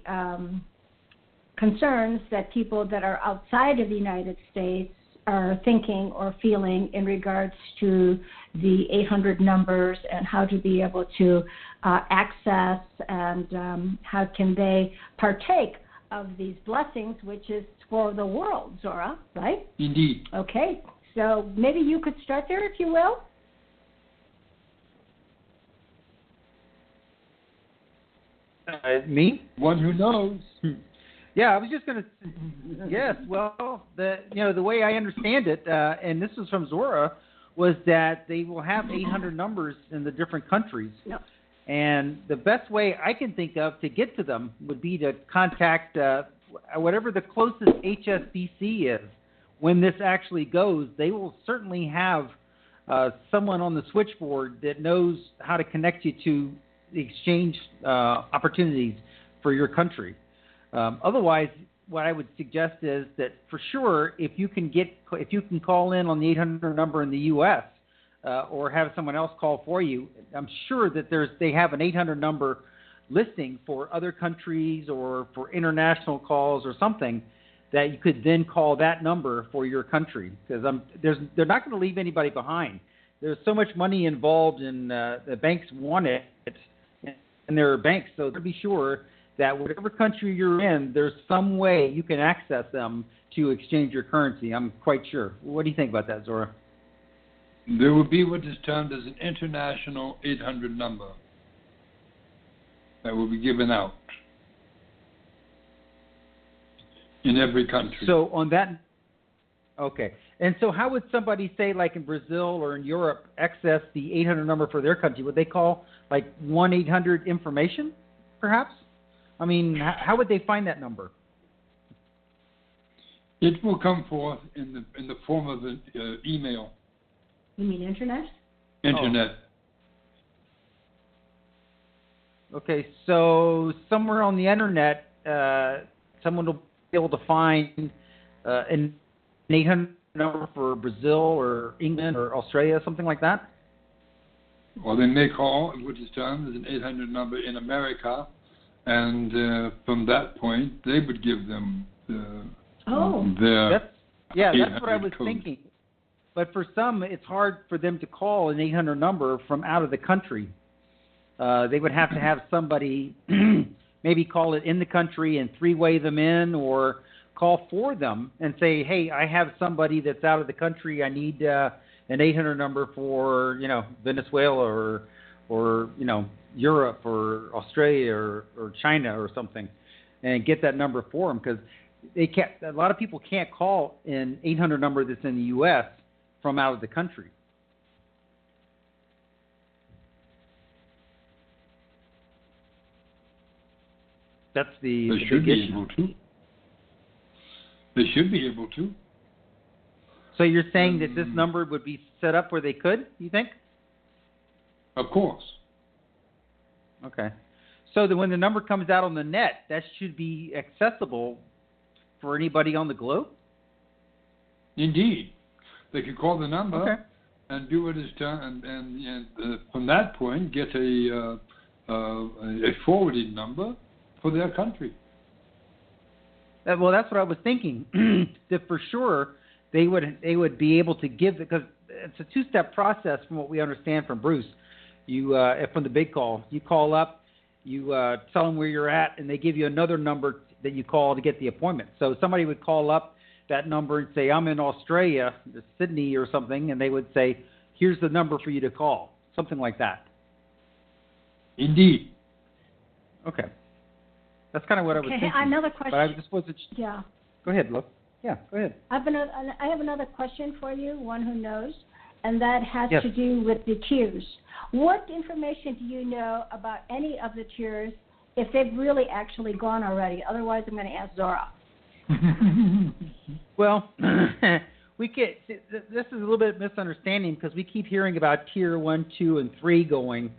concerns that people that are outside of the United States are thinking or feeling in regards to the 800 numbers and how to be able to access and how can they partake of these blessings, which is for the world, Zorra, right? Indeed. Okay, so maybe you could start there, if you will. Me? One who knows. Yeah, I was just going to. Yes, well, the way I understand it, and this is from Zorra, was that they will have 800 numbers in the different countries. No. And the best way I can think of to get to them would be to contact whatever the closest HSBC is. When this actually goes, they will certainly have someone on the switchboard that knows how to connect you to the exchange opportunities for your country. Otherwise, what I would suggest is that for sure, if you can call in on the 800 number in the U.S., or have someone else call for you, I'm sure that they have an 800 number listing for other countries or for international calls or something that you could then call that number for your country, because they're not going to leave anybody behind. There's so much money involved, and the banks want it, and they're banks, so to be sure that whatever country you're in, there's some way you can access them to exchange your currency. I'm quite sure. What do you think about that, Zorra? There will be what is termed as an international 800 number that will be given out in every country. So on that, okay. And so how would somebody, say, like in Brazil or in Europe, access the 800 number for their country? Would they call like 1-800-information, perhaps? I mean, how would they find that number? It will come forth in the form of an email. You mean internet? Internet. Oh. Okay, so somewhere on the internet, someone will be able to find an 800 number for Brazil or England or Australia, something like that? Or they may call what is termed as an 800 number in America, and from that point, they would give them their that's what I was code. thinking. But for some, it's hard for them to call an 800 number from out of the country. They would have to have somebody maybe call it in the country and three-way them in, or call for them and say, hey, I have somebody that's out of the country. I need an 800 number for, Venezuela or Europe or Australia or China or something, and get that number for them, because a lot of people can't call an 800 number that's in the U.S. from out of the country. That's the They should big be issue. able to. They should be able to. So you're saying that this number would be set up where they could, you think? Of course. Okay. So that when the number comes out on the net, that should be accessible for anybody on the globe? Indeed. They could call the number Okay. and do what is done, and from that point, get a forwarding number for their country. Well, that's what I was thinking. That for sure they would be able to give, because it's a two-step process from what we understand from Bruce. You from the big call, you call up, you tell them where you're at, and they give you another number that you call to get the appointment. So somebody would call up that number and say, I'm in Australia, Sydney or something, and they would say, here's the number for you to call, something like that. Indeed. Okay. That's kind of what I was thinking. Another question. But I just wasn't. Yeah. Go ahead, Lo. Yeah, go ahead. I have another question for you, one who knows, and that has Yes. to do with the tiers. What information do you know about any of the tiers, if they've really actually gone already? Otherwise, I'm going to ask Zorra. Well, this is a little bit of misunderstanding, because we keep hearing about tier 1, 2, and 3 going,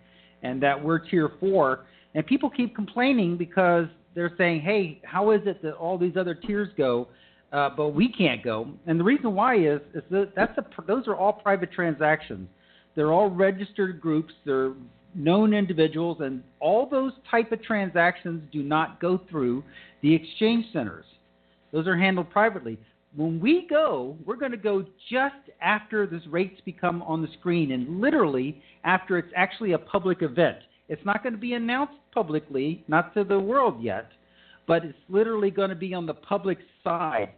and that we're tier 4, and people keep complaining because they're saying, hey, how is it that all these other tiers go, but we can't go? And the reason why is that those are all private transactions. They're all registered groups. They're known individuals, and all those type of transactions do not go through the exchange centers. Those are handled privately. When we go, we're going to go just after these rates become on the screen, and literally after it's actually a public event. It's not going to be announced publicly, not to the world yet, but it's literally going to be on the public side.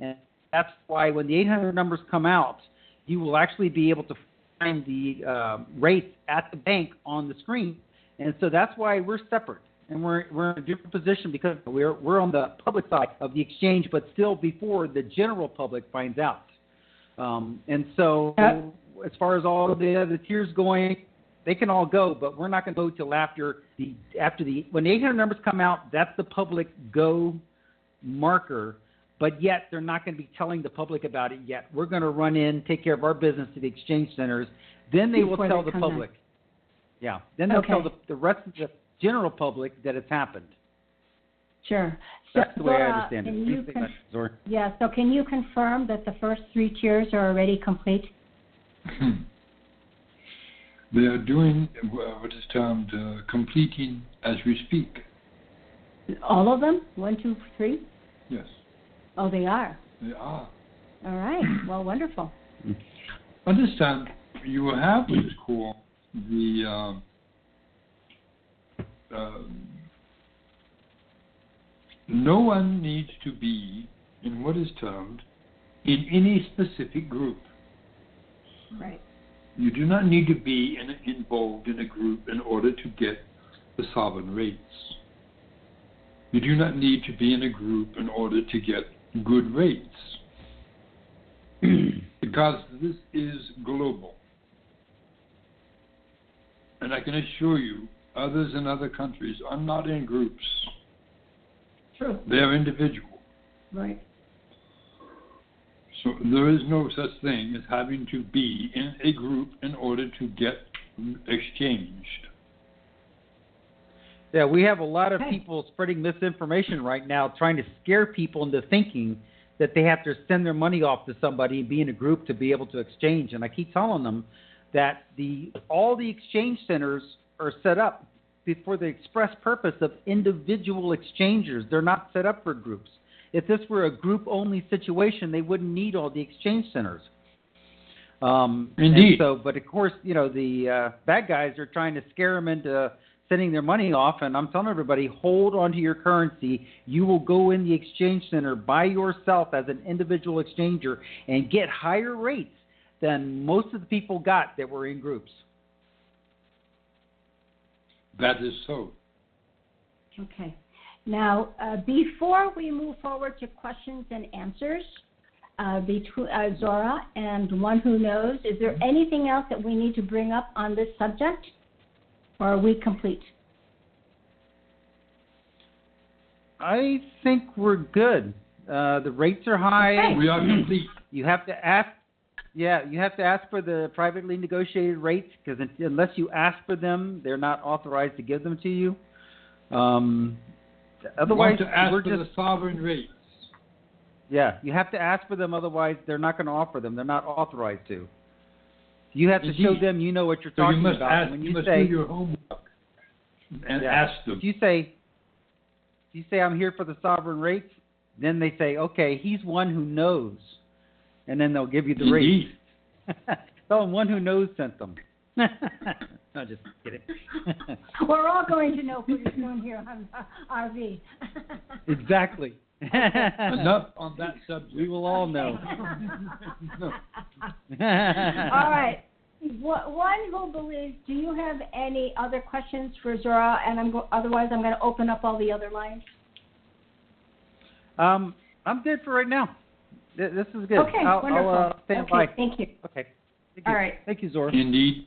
And that's why when the 800 numbers come out, you will actually be able to find the rates at the bank on the screen. And so that's why we're separate. And we're in a different position, because we're on the public side of the exchange, but still before the general public finds out. And so as far as all of the other tiers going, they can all go, but we're not going to go till after when the 800 numbers come out. That's the public go marker, but yet they're not going to be telling the public about it yet. We're going to run in, take care of our business to the exchange centers. Then they will tell the public. Yeah. Then they'll tell the rest of the general public that it's happened. Sure. That's the way I understand it. So can you confirm that the first 3 tiers are already complete? They are doing what is termed completing as we speak. All of them? 1, 2, 3? Yes. Oh, they are. They are. All right. Well, wonderful. Understand, you will have what is called the no one needs to be in what is termed in any specific group. Right. You do not need to be involved in a group in order to get the sovereign rates. You do not need to be in a group in order to get good rates. Because this is global. And I can assure you, others in other countries are not in groups. True. They are individual. Right. So there is no such thing as having to be in a group in order to get exchanged. Yeah, we have a lot of people spreading misinformation right now, trying to scare people into thinking that they have to send their money off to somebody and be in a group to be able to exchange. And I keep telling them that all the exchange centers are set up for the express purpose of individual exchangers. They're not set up for groups. If this were a group-only situation, they wouldn't need all the exchange centers. Indeed. But of course, the bad guys are trying to scare them into sending their money off. And I'm telling everybody, hold on to your currency. You will go in the exchange center by yourself as an individual exchanger and get higher rates than most of the people got that were in groups. That is so. Okay. Now, before we move forward to questions and answers between Zorra and One Who Knows, is there anything else that we need to bring up on this subject, or are we complete? I think we're good. The rates are high. Okay. We are complete. You have to ask. Yeah, you have to ask for the privately negotiated rates, because unless you ask for them, they're not authorized to give them to you. Otherwise, you want to ask we're for the sovereign rates. Yeah, you have to ask for them. Otherwise, they're not going to offer them. They're not authorized to. You have to show them you know what you're talking about. about. When you say, do your homework and ask them. If you say I'm here for the sovereign rates, then they say, okay, he's one who knows, and then they'll give you the rates. Tell them One Who Knows sent them. No, just kidding. We're all going to know pretty soon here on RV. Exactly. Enough on that subject. We will all know. All right. One Who Believes, do you have any other questions for Zorra? And otherwise, I'm going to open up all the other lines. I'm good for right now. This is good. Okay, wonderful. I'll stand by. Thank you. Okay. Thank you. All right. Thank you, Zorra. Indeed.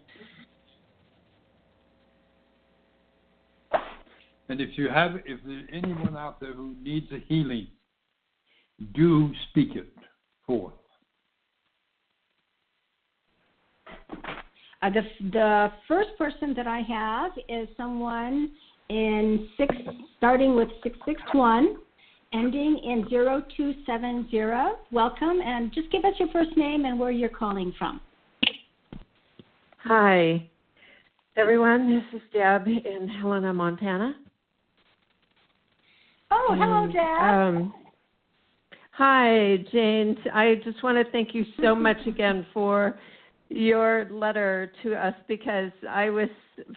And if there's anyone out there who needs a healing, do speak it forth. The first person that I have is someone starting with 661, ending in 0270. Welcome, and just give us your first name and where you're calling from. Hi, everyone. This is Deb in Helena, Montana. Oh, hello, Deb. Hi, Jane. I just want to thank you so much again for your letter to us, because I was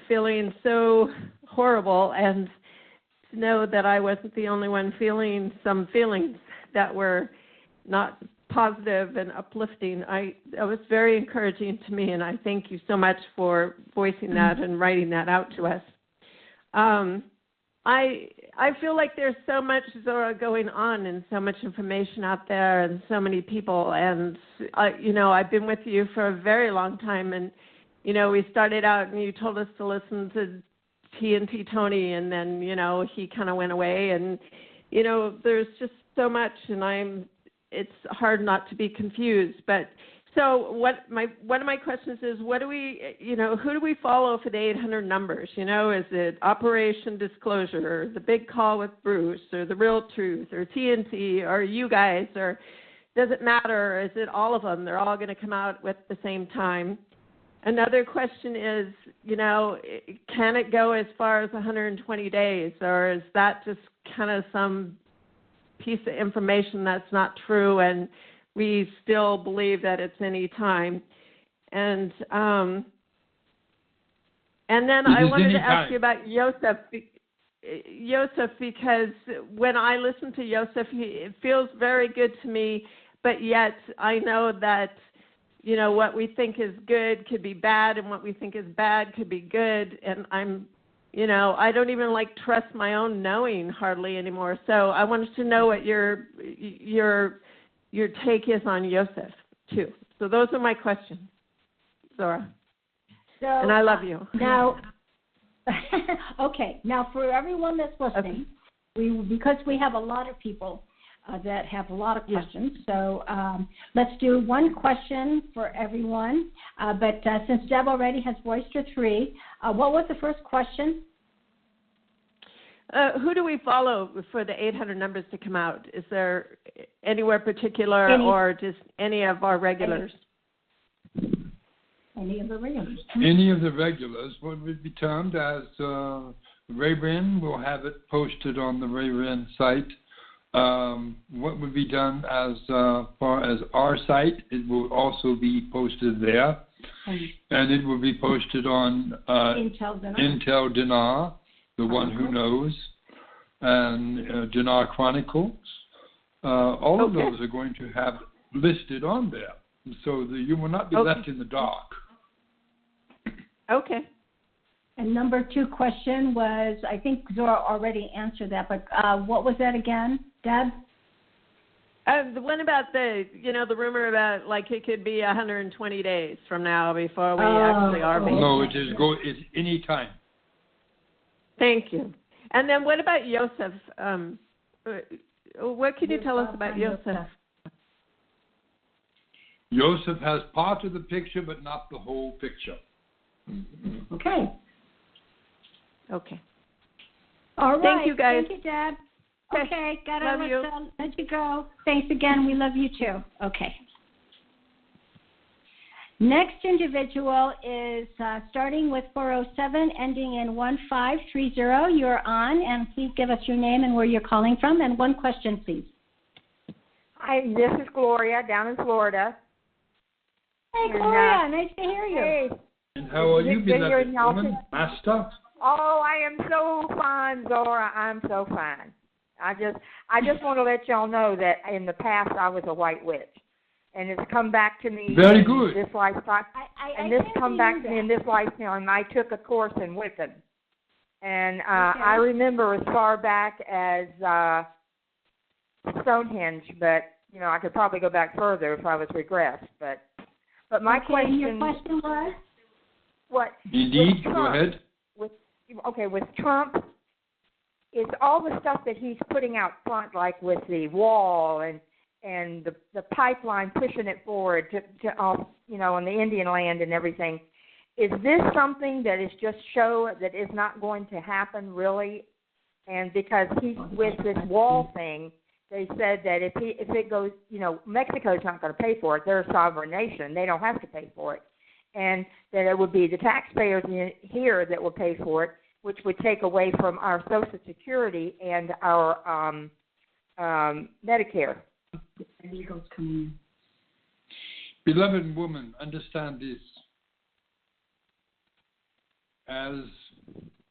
feeling so horrible, and to know that I wasn't the only one feeling some feelings that were not positive and uplifting. That was very encouraging to me, and I thank you so much for voicing that and writing that out to us. I feel like there's so much, Zorra, going on, and so much information out there, and so many people. And I've been with you for a very long time, and we started out, and you told us to listen to TNT Tony, and then he kind of went away, and there's just so much, and it's hard not to be confused. But so one of my questions is, what do we, who do we follow for the 800 numbers? Is it Operation Disclosure, or the Big Call with Bruce, or The Real Truth, or TNT, or you guys, or does it matter? Is it all of them? They're all going to come out at the same time. Another question is, can it go as far as 120 days, or is that just kind of some piece of information that's not true, and we still believe that it's any time? And then I wanted to ask you about Yosef, because when I listen to Yosef, it feels very good to me, but yet I know that what we think is good could be bad, and what we think is bad could be good. And I don't even trust my own knowing hardly anymore. So I wanted to know what your take is on Yosef too. So those are my questions, Zorra. So, and I love you. Now, okay. Now for everyone that's listening, because we have a lot of people that have a lot of questions. So let's do one question for everyone. But since Deb already has voiced her three, what was the first question? Who do we follow for the 800 numbers to come out? Is there anywhere particular or just any of our regulars? Any of the regulars. Any of the regulars would be termed as Ray-Ren. We'll have it posted on the Ray-Ren site. What would be done as far as our site, it will also be posted there. And it will be posted on Intel Dinar, the one who knows, and Dinar Chronicles. All of those are going to have listed on there, so that you will not be left in the dark. Okay. And number 2 question was, I think Zorra already answered that, but what was that again, Deb? The one about the rumor about it could be 120 days from now before we actually are. No, it's any time. Thank you. And then what about Yosef? What can you tell us about Yosef? Yosef has part of the picture, but not the whole picture. Okay. Okay. All right. Thank you, guys. Thank you, Deb. Okay, gotta let you go. Thanks again. We love you too. Okay. Next individual is starting with 407, ending in 1530. You're on, and please give us your name and where you're calling from, and one question, please. Hi, this is Gloria down in Florida. Hey, Gloria, nice to hear you. Hey. And how are you, beloved woman, Master? Oh, I am so fine, Zorra. I'm so fine. I just want to let y'all know that in the past I was a white witch, and it's come back to me. Very good. This lifetime, come back to me in this lifetime. I took a course in Wiccan, and I remember as far back as Stonehenge, but I could probably go back further if I was regressed. But my question. Your question was what? Indeed. Go ahead. With Trump, it's all the stuff that he's putting out front, like with the wall and the pipeline pushing it forward to on the Indian land and everything. Is this something that is just show that is not going to happen really? And because he's with this wall thing, they said that if it goes, Mexico's not going to pay for it. They're a sovereign nation. They don't have to pay for it. And that it would be the taxpayers here that will pay for it, which would take away from our Social Security and our Medicare. Beloved woman, understand this. As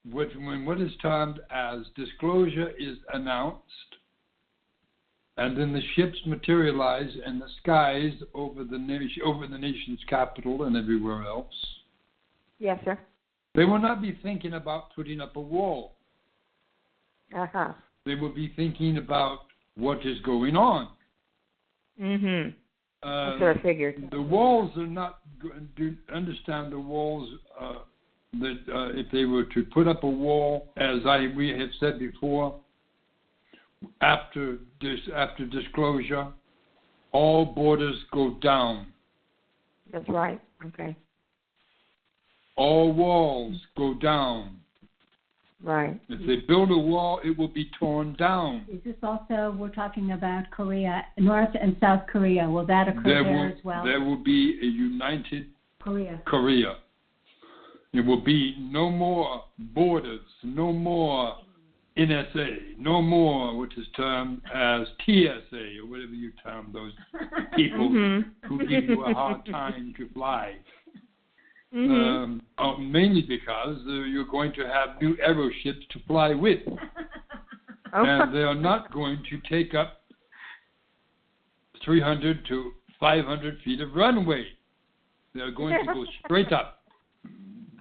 when what is termed as disclosure is announced, and then the ships materialize in the skies over the nation's capital and everywhere else. Yes, sir. They will not be thinking about putting up a wall. Uh-huh. They will be thinking about what is going on. Mm-hmm. That's what I figured. The walls are not. Do understand the walls that if they were to put up a wall, as we have said before, after disclosure, all borders go down. That's right. Okay. All walls go down. Right. If they build a wall, it will be torn down. Is this also, we're talking about Korea, North and South Korea. Will that occur there as well? There will be a united Korea. It will be no more borders, no more NSA, no more what is termed as TSA, or whatever you term those people who give you a hard time to fly. Mainly because you're going to have new aeroships to fly with. And they are not going to take up 300 to 500 feet of runway. They're going to go straight up.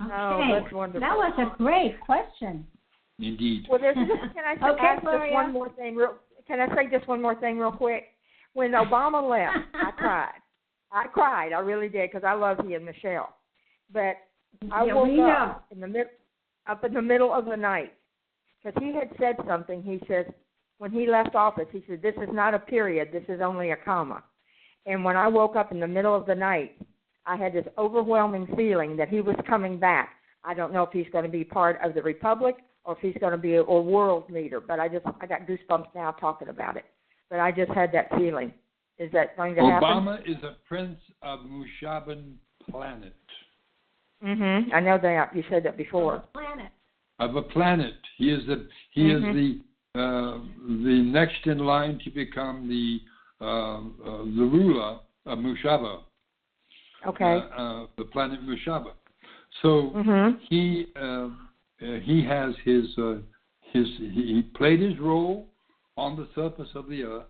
Okay. Oh, that's wonderful. That was a great question. Indeed. Well, can I ask Gloria. just one more thing? Can I say just one more thing real quick? When Obama left, I cried. I really did, because I love he and Michelle. But I woke up in the middle of the night, because he had said something. He said, when he left office, he said, "This is not a period. This is only a comma." And when I woke up in the middle of the night, I had this overwhelming feeling that he was coming back. I don't know if he's going to be part of the Republic or if he's going to be a world leader, but I got goosebumps now talking about it. But I just had that feeling. Is that going to happen? Obama is a prince of Mushaban planet. I know that. You said that before. Of a planet. He is the next in line to become the ruler of Mushaba. Okay. The planet Mushaba. So he has he played his role on the surface of the earth,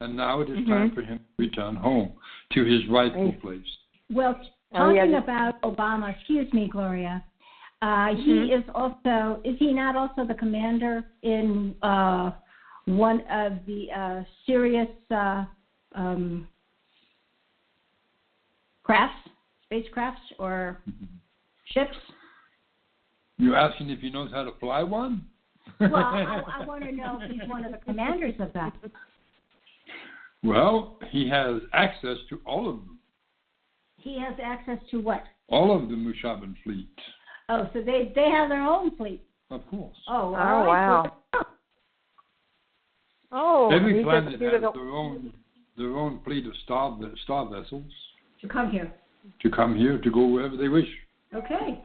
and now it is time for him to return home to his rightful place. Well, talking about Obama, excuse me, Gloria, he is also, is he not also the commander in one of the serious spacecrafts or ships? You're asking if he knows how to fly one? Well, I want to know if he's one of the commanders of that. Well, he has access to all of them. He has access to what? All of the Mushaban fleet. Oh, so they have their own fleet. Of course. Oh, wow. Oh, every planet has their own fleet of star vessels. To come here. To come here, to go wherever they wish. Okay.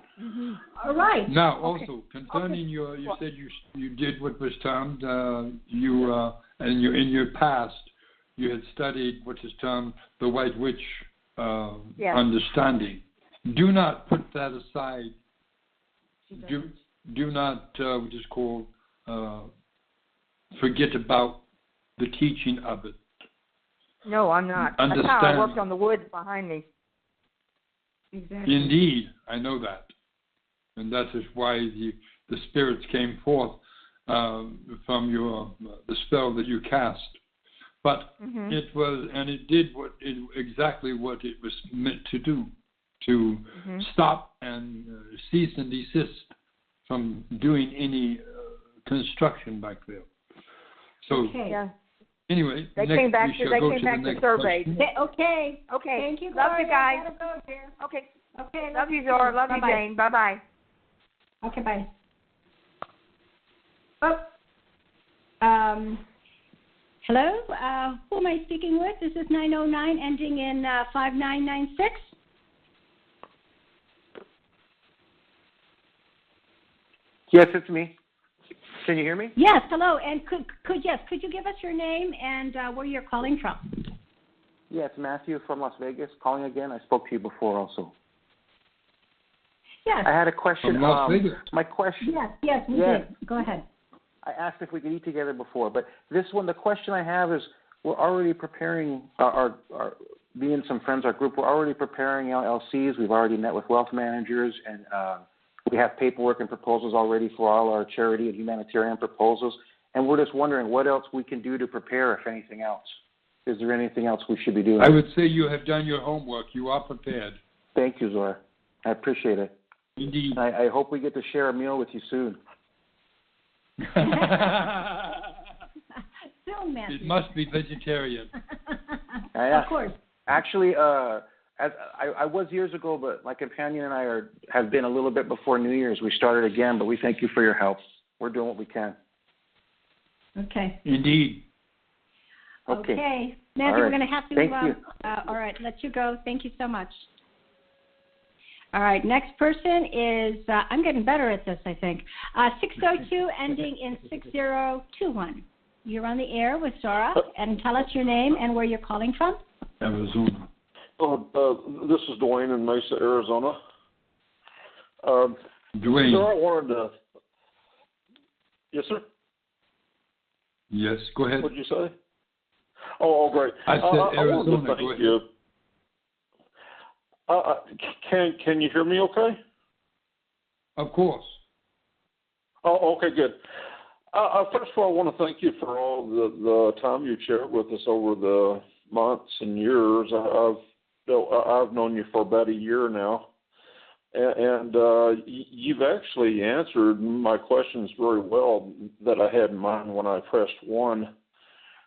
All right. Now, also concerning you said you did what was termed in your past you had studied what is termed the White Witch understanding. Do not put that aside. Do not what is called forget about the teaching of it. No, I'm not. That's how I worked on the woods behind me. Exactly. Indeed, I know that, and that is why the spirits came forth from the spell that you cast. But it was, and it did exactly what it was meant to do, to stop and cease and desist from doing any construction back there. So anyway, they came back to survey. Okay. Thank you, Love you guys. Okay. Love you, Zorra. Love you, Jane. Bye-bye. Okay, bye. Hello. Who am I speaking with? This is 909 ending in 5996. Yes, it's me. Can you hear me? Yes, hello. And could you give us your name and where you're calling from? Yes, Matthew from Las Vegas, calling again. I spoke to you before also. Yes. I had a question. From Las Vegas. My question. Yes, we did. Go ahead. I asked if we could eat together before, but this one, the question I have is, we're already preparing our me and some friends, our group, we're already preparing LLCs. We've already met with wealth managers, and we have paperwork and proposals already for all our charity and humanitarian proposals. And we're just wondering what else we can do to prepare, if anything else. Is there anything else we should be doing? I would say you have done your homework. You are prepared. Thank you, Zorra. I appreciate it. Indeed. I hope we get to share a meal with you soon. Soon, Matthew. It must be vegetarian. Of course. Actually, as I was years ago, but my companion and I have been a little bit before New Year's. We started again, but we thank you for your help. We're doing what we can. Okay. Indeed. Okay. Matthew, we're going to have to Thank you. all right, let you go. Thank you so much. All right, next person is, I'm getting better at this, I think, 602 ending in 6021. You're on the air with Zorra, and tell us your name and where you're calling from. Arizona. This is Dwayne in Mesa, Arizona. Dwayne. Sir, I wanted to... Yes, sir? Yes, go ahead. What did you say? Oh, great. I said Arizona. I wanted to thank you. Can you hear me okay? Of course. Oh, okay, good. First of all, I want to thank you for all the time you've shared with us over the months and years. I've known you for about a year now, and you've actually answered my questions very well that I had in mind when I pressed 1.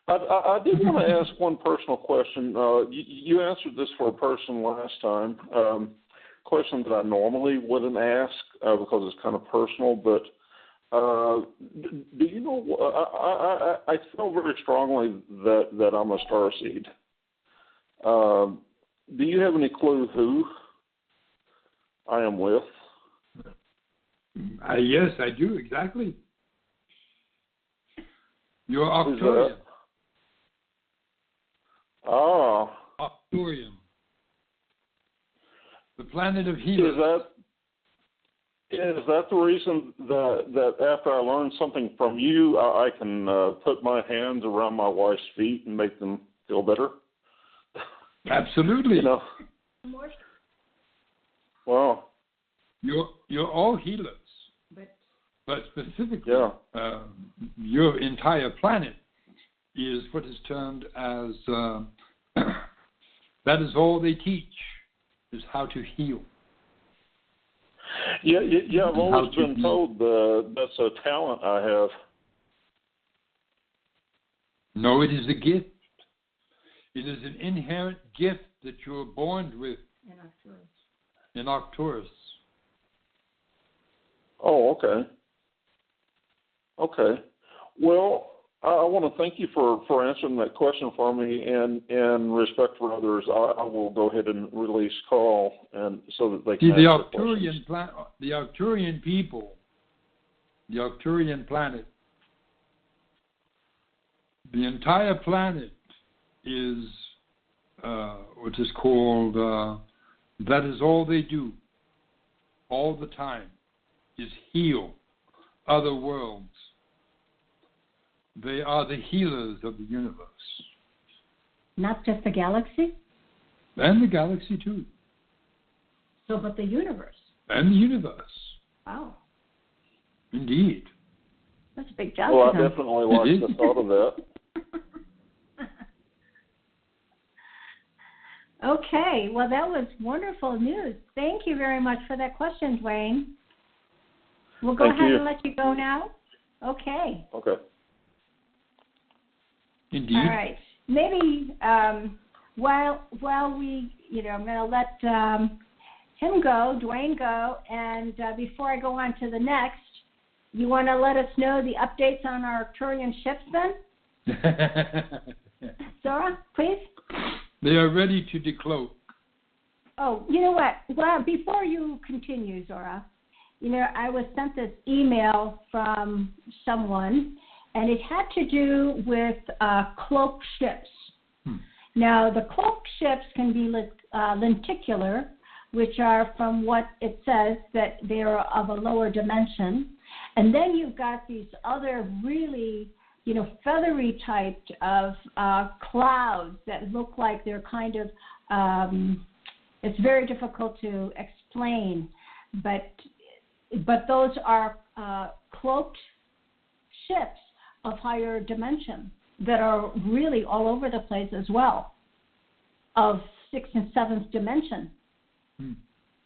I did want to ask one personal question. You answered this for a person last time. Question that I normally wouldn't ask because it's kind of personal, but do you know? I feel very strongly that I'm a starseed. Do you have any clue who I am with? Yes, I do, exactly. You're Arcturian. Arcturian. The planet of healers. Is that the reason that after I learn something from you, I can put my hands around my wife's feet and make them feel better? Absolutely. Well, you're all healers, but specifically, your entire planet is what is termed as that is all they teach, is how to heal. Yeah. I've always been told that's a talent I have. No, it is a gift. It is an inherent gift that you're born with in Arcturus. Oh, okay. Okay. Well, I want to thank you for answering that question for me, and in respect for others, I will go ahead and release call and so that they can See, ask the Arcturian people, the Arcturian planet, the entire planet is what is called, that is all they do, all the time, is heal other worlds. They are the healers of the universe. Not just the galaxy? And the galaxy, too. So, but the universe? And the universe. Wow. Indeed. That's a big job. Well, I definitely like the thought of that. Okay. Well, that was wonderful news. Thank you very much for that question, Dwayne. We'll go ahead and let you go now. Okay. Okay. Indeed. All right. Maybe while we, I'm going to let him go, Dwayne go, and before I go on to the next, you want to let us know the updates on our Arcturian ships then? Zorra, please? They are ready to decloak. Oh, you know what? Well, before you continue, Zorra, I was sent this email from someone, and it had to do with cloak ships. Now, the cloak ships can be lenticular, which are, from what it says, that they are of a lower dimension. And then you've got these other really, feathery typed of clouds that look like they're kind of, it's very difficult to explain, but those are cloaked ships of higher dimension that are really all over the place as well, of 6th and 7th dimension.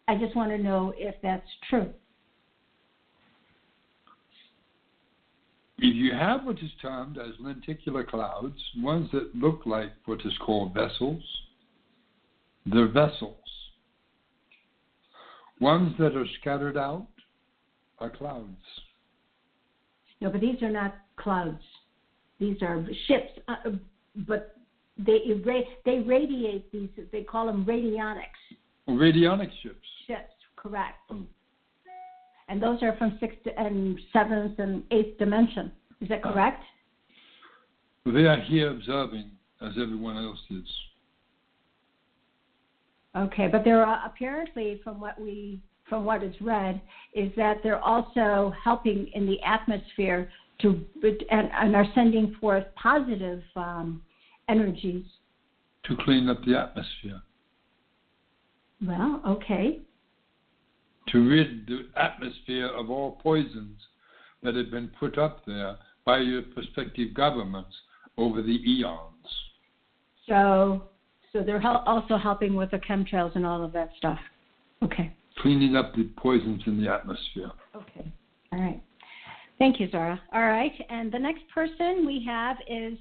I just want to know if that's true. If you have what is termed as lenticular clouds, ones that look like what is called vessels, they're vessels. Ones that are scattered out are clouds. No, but these are not clouds. These are ships, but they radiate these. They call them radionics. Radionic ships. Ships, correct. And those are from 6th and 7th and 8th dimension. Is that correct? They are here observing as everyone else is. Okay, but there are apparently, from what is read, is that they're also helping in the atmosphere and are sending forth positive energies to clean up the atmosphere. Well, okay. To rid the atmosphere of all poisons that have been put up there by your prospective governments over the eons. So they're also helping with the chemtrails and all of that stuff. Okay. Cleaning up the poisons in the atmosphere. Okay. All right. Thank you, Zorra. All right. And the next person we have is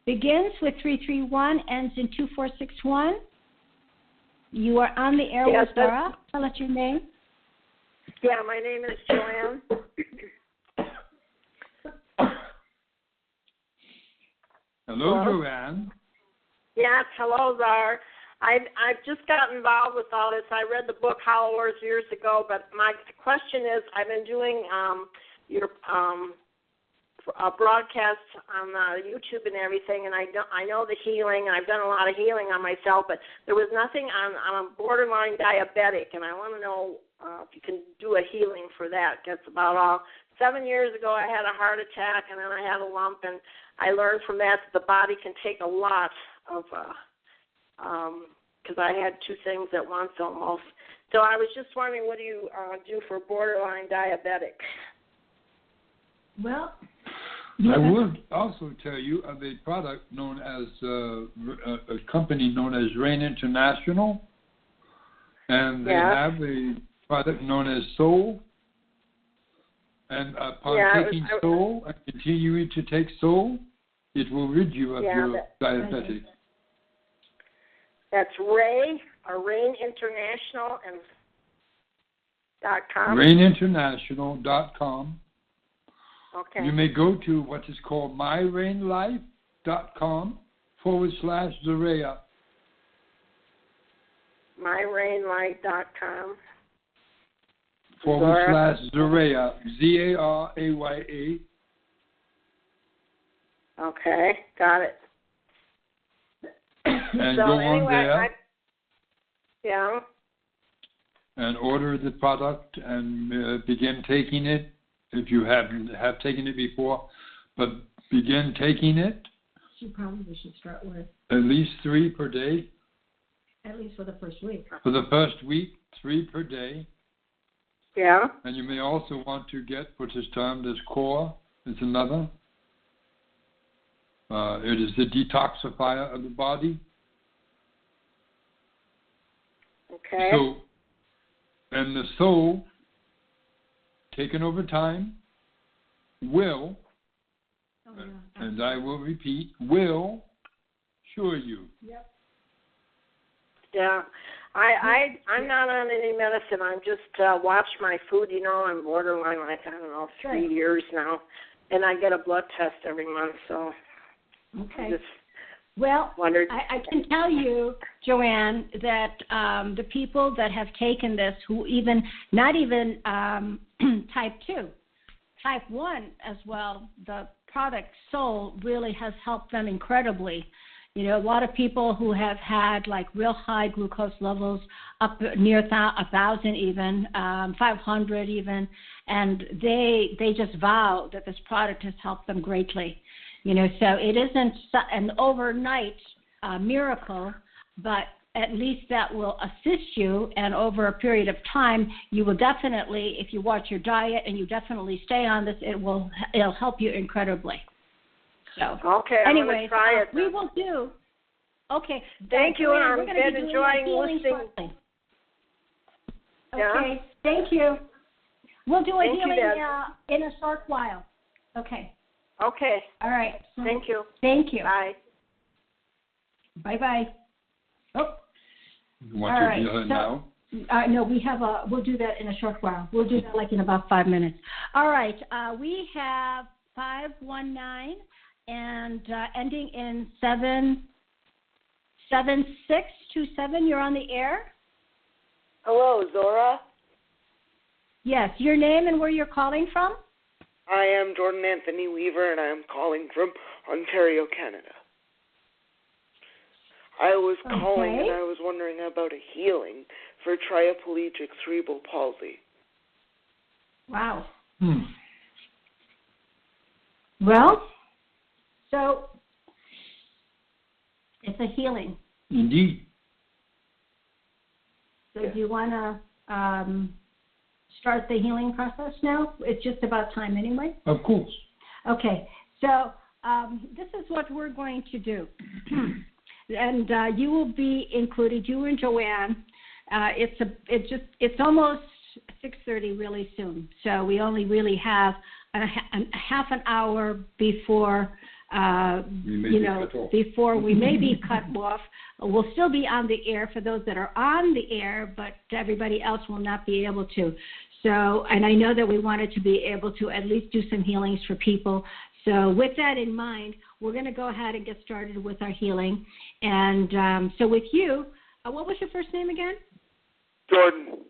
begins with 331, ends in 2461. You are on the air with Zorra. Tell us your name. Yeah, my name is Joanne. Hello, Joanne. Yes, hello there. I've just got involved with all this. I read the book Hollow Wars years ago, but my question is, I've been doing your broadcasts on YouTube and everything, and I know the healing. I've done a lot of healing on myself, but there was nothing on. I'm a borderline diabetic, and I want to know if you can do a healing for that. That's about all. 7 years ago, I had a heart attack, and then I had a lump, and I learned from that the body can take a lot of, because I had two things at once almost. So I was just wondering, what do you do for borderline diabetic? Well, I would also tell you of a product known as, a company known as Rain International, and they have a product known as Soul. And upon taking Soul and continuing to take Soul, it will rid you of your diabetic. That's Rain International and .com. RainInternational.com. Okay. You may go to what is called myrainlife.com/Zorra. myrainlife.com. /Zorra, ZARAYA. Okay, got it. And so go anyway, on there. Yeah. And order the product and begin taking it. If you have taken it before, but begin taking it. You probably should start with at least 3 per day. At least for the first week. For the first week, 3 per day. Yeah. And you may also want to get what is termed as core. It's another. It is the detoxifier of the body. Okay. So, and the soul, taken over time, will, and I will repeat, will cure you. Yep. Yeah. I'm not on any medicine. I'm just watch my food. You know, I'm borderline, like, I don't know, 3 years now. And I get a blood test every month, so okay. Just well, wondered. I can tell you, Joanne, that the people that have taken this, who even, not even type 2, type 1 as well, the product Soul really has helped them incredibly. You know, a lot of people who have had like real high glucose levels up near 1,000 even, 500 even, and they just vow that this product has helped them greatly. You know, so it isn't an overnight miracle, but at least that will assist you, and over a period of time, you will definitely, if you watch your diet and you definitely stay on this, it'll help you incredibly. So, okay, anyway, try it. we will do. Okay. Thank you, and I've been enjoying listening. Okay, thank you. We'll do a healing in a short while. Okay. Okay. All right. Thank you. Thank you. Bye. Bye-bye. Oh. You want to do it now? No, we'll do that in a short while. We'll do that like in about 5 minutes. All right. We have 519 and ending in 77627. You're on the air. Hello, Zorra. Yes, your name and where you're calling from? I am Jordan Anthony Weaver, and I am calling from Ontario, Canada. I was calling and I was wondering about a healing for triaplegic cerebral palsy. Wow. Well, so it's a healing. Indeed. So do you want to start the healing process now? It's just about time anyway. Of course. Okay. So this is what we're going to do. And you will be included, you and Joanne. It's almost 6:30 really soon. So we only really have a half an hour before before we may be cut off. We'll still be on the air for those that are on the air, but everybody else will not be able to. So, and I know that we wanted to be able to at least do some healings for people. So with that in mind, we're going to go ahead and get started with our healing. And so with you, what was your first name again? Jordan.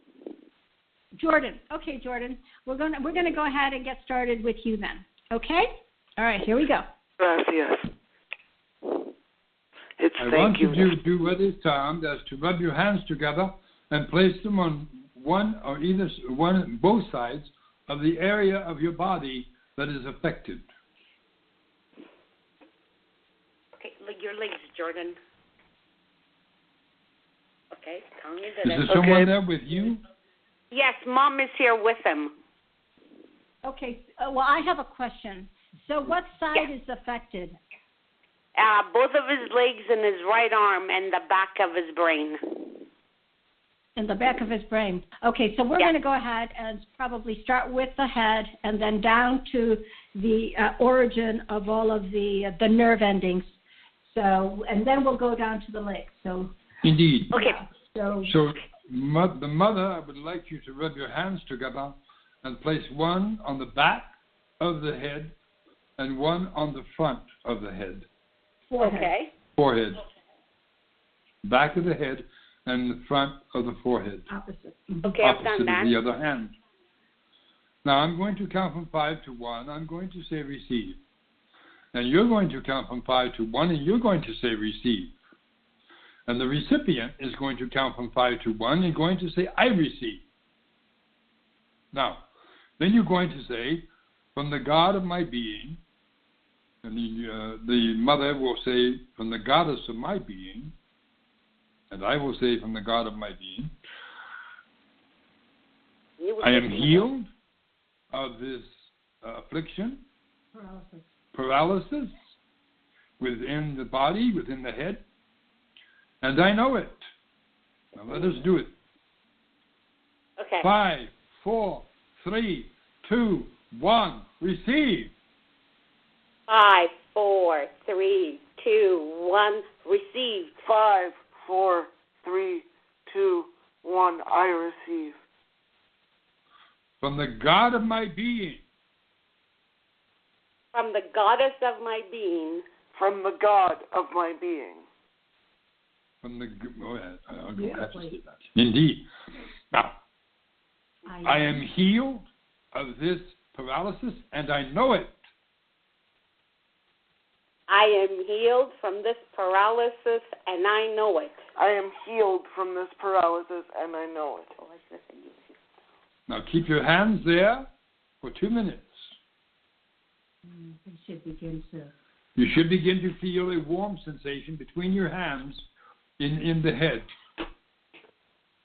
Jordan. Okay, Jordan. We're gonna go ahead and get started with you then. Okay? All right, here we go. Gracias. I want you to do what is termed as to rub your hands together and place them on both sides of the area of your body that is affected. Okay, your legs, Jordan. Okay, tongue into Is there someone there with you? Yes, Mom is here with him. Okay, well, I have a question. So what side is affected? Both of his legs and his right arm and the back of his brain. In the back of his brain. Okay, so we're going to go ahead and probably start with the head and then down to the origin of all of the nerve endings. So, and then we'll go down to the legs. So. Indeed. Okay. So the mother, I would like you to rub your hands together and place one on the back of the head and one on the front of the head. Forehead. Back of the head and the front of the forehead. Opposite. Okay, I've done that. Opposite of the other hand. Now I'm going to count from 5 to 1. I'm going to say receive. And you're going to count from 5 to 1 and you're going to say receive. And the recipient is going to count from 5 to 1 and going to say, I receive. Now, then you're going to say, from the God of my being, and the mother will say, from the goddess of my being, and I will say, from the God of my being, I am healed of this affliction, paralysis within the body, within the head, and I know it. Now let us do it. Okay. 5, 4, 3, 2, 1. Receive. 5, 4, 3, 2, 1. Receive. 5, 4, 3, 2, 1. I receive. From the God of my being. From the goddess of my being. From the God of my being. From the I'll go have to say that. Indeed. Now, I am healed of this paralysis, and I know it. I am healed from this paralysis, and I know it. I am healed from this paralysis, and I know it. Now keep your hands there for 2 minutes. You should begin to feel a warm sensation between your hands in the head.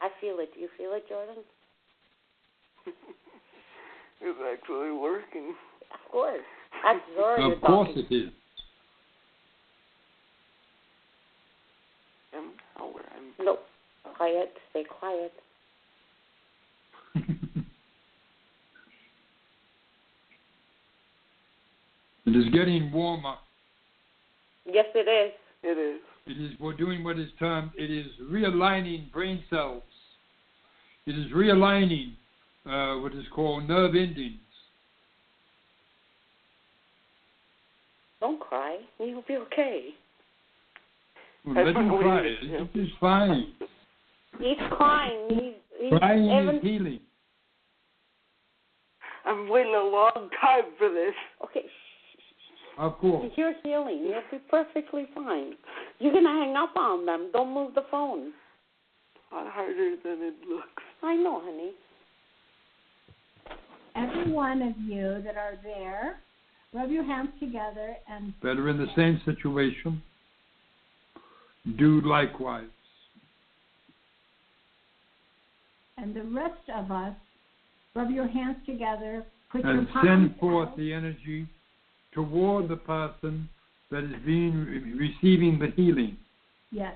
I feel it. Do you feel it, Jordan? It's actually working. Of course. That's Zorra. Of course it is. Nope. Quiet. Stay quiet. It is getting warmer. Yes, it is. It is. We're doing what is termed, it is realigning brain cells. It is realigning what is called nerve endings. Don't cry. You'll be okay. Well, let him cry. It is fine. He's crying. Crying Evan, is healing. I'm waiting a long time for this. okay, Of course. you're healing. You'll be perfectly fine. You're going to hang up on them. Don't move the phone. A lot harder than it looks. I know, honey. Every one of you that are there, rub your hands together and That are in the same situation, do likewise. the rest of us, rub your hands together, put And your palms send forth out. the energy toward the person that is receiving the healing, Yes.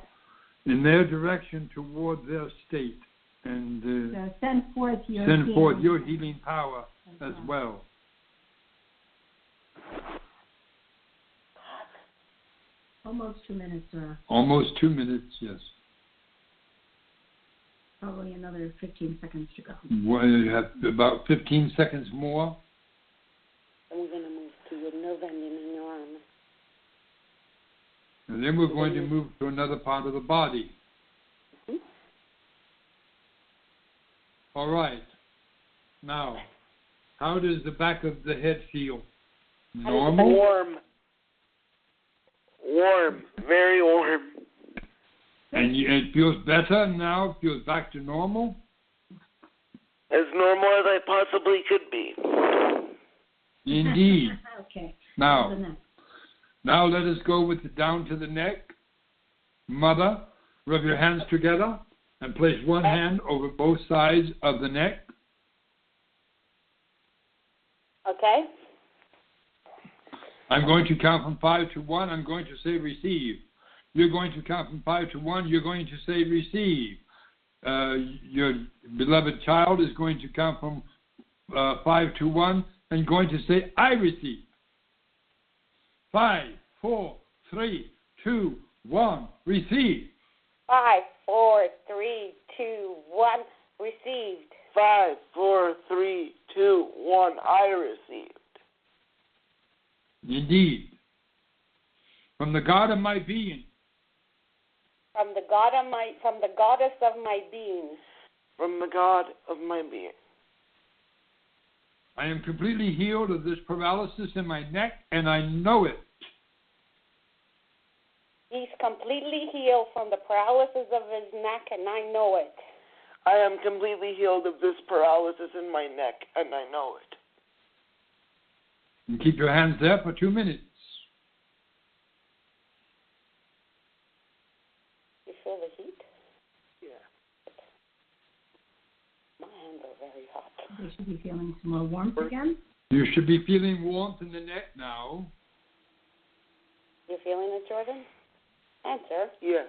in their direction toward their state, and So send forth your send healing. forth your healing power as well. Almost 2 minutes, or Almost 2 minutes, yes. probably another 15 seconds to go. Well, you have about 15 seconds more. And we're going to move to your nerve ending in your arm. And then we're going to move to another part of the body. Mm-hmm. All right. Now, how does the back of the head feel? Normal? Warm, very warm. And it feels better now? It feels back to normal? As normal as I possibly could be. Indeed. Okay. Now, The next. now let us go with the down to the neck. Mother, rub your hands together and place one hand over both sides of the neck. Okay? I'm going to count from 5 to 1. I'm going to say receive. You're going to count from 5 to 1. You're going to say receive. Your beloved child is going to count from 5 to 1 and going to say, I receive. 5, 4, 3, 2, 1, receive. 5, 4, 3, 2, 1, received. 5, 4, 3, 2, 1, I received. Indeed. From the God of my being. From the goddess of my being. From the God of my being. I am completely healed of this paralysis in my neck, and I know it. He's completely healed from the paralysis of his neck, and I know it. I am completely healed of this paralysis in my neck, and I know it. And keep your hands there for 2 minutes. You feel the heat? Yeah. My hands are very hot. They should be feeling some more warmth again. You should be feeling warmth in the neck now. You feeling it, Jordan? Answer. Yes.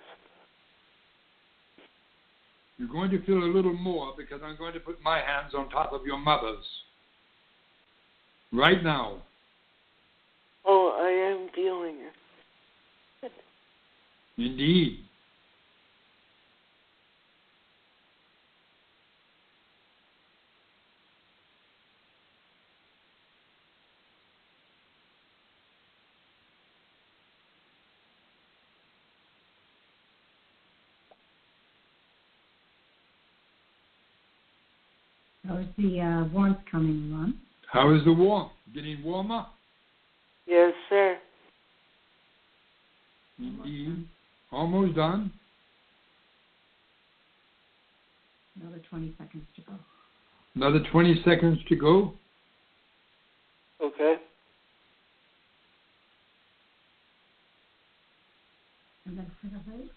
You're going to feel a little more because I'm going to put my hands on top of your mother's. Right now. Oh, I am feeling it. Indeed. How's the warmth coming on? How is the warmth? Getting warmer? Yes, sir. Indeed. Almost done. Another 20 seconds to go. Another 20 seconds to go. Okay. And then for the leg.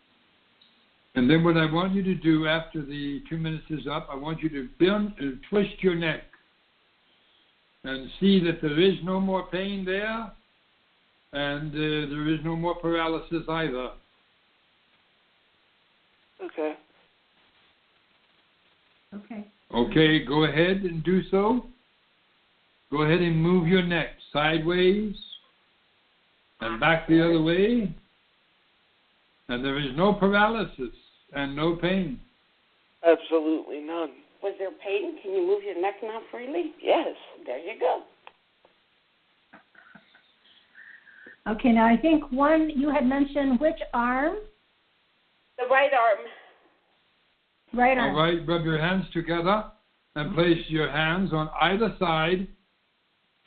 And then what I want you to do after the 2 minutes is up, I want you to bend and twist your neck and see that there is no more pain there and there is no more paralysis either. Okay. Okay. Okay, go ahead and do so. Go ahead and move your neck sideways and back the other way. And there is no paralysis and no pain. Absolutely none. Was there pain? Can you move your neck now freely? Yes. There you go. Okay, now I think you had mentioned which arm? The right arm. Right arm. All right, rub your hands together and place your hands on either side,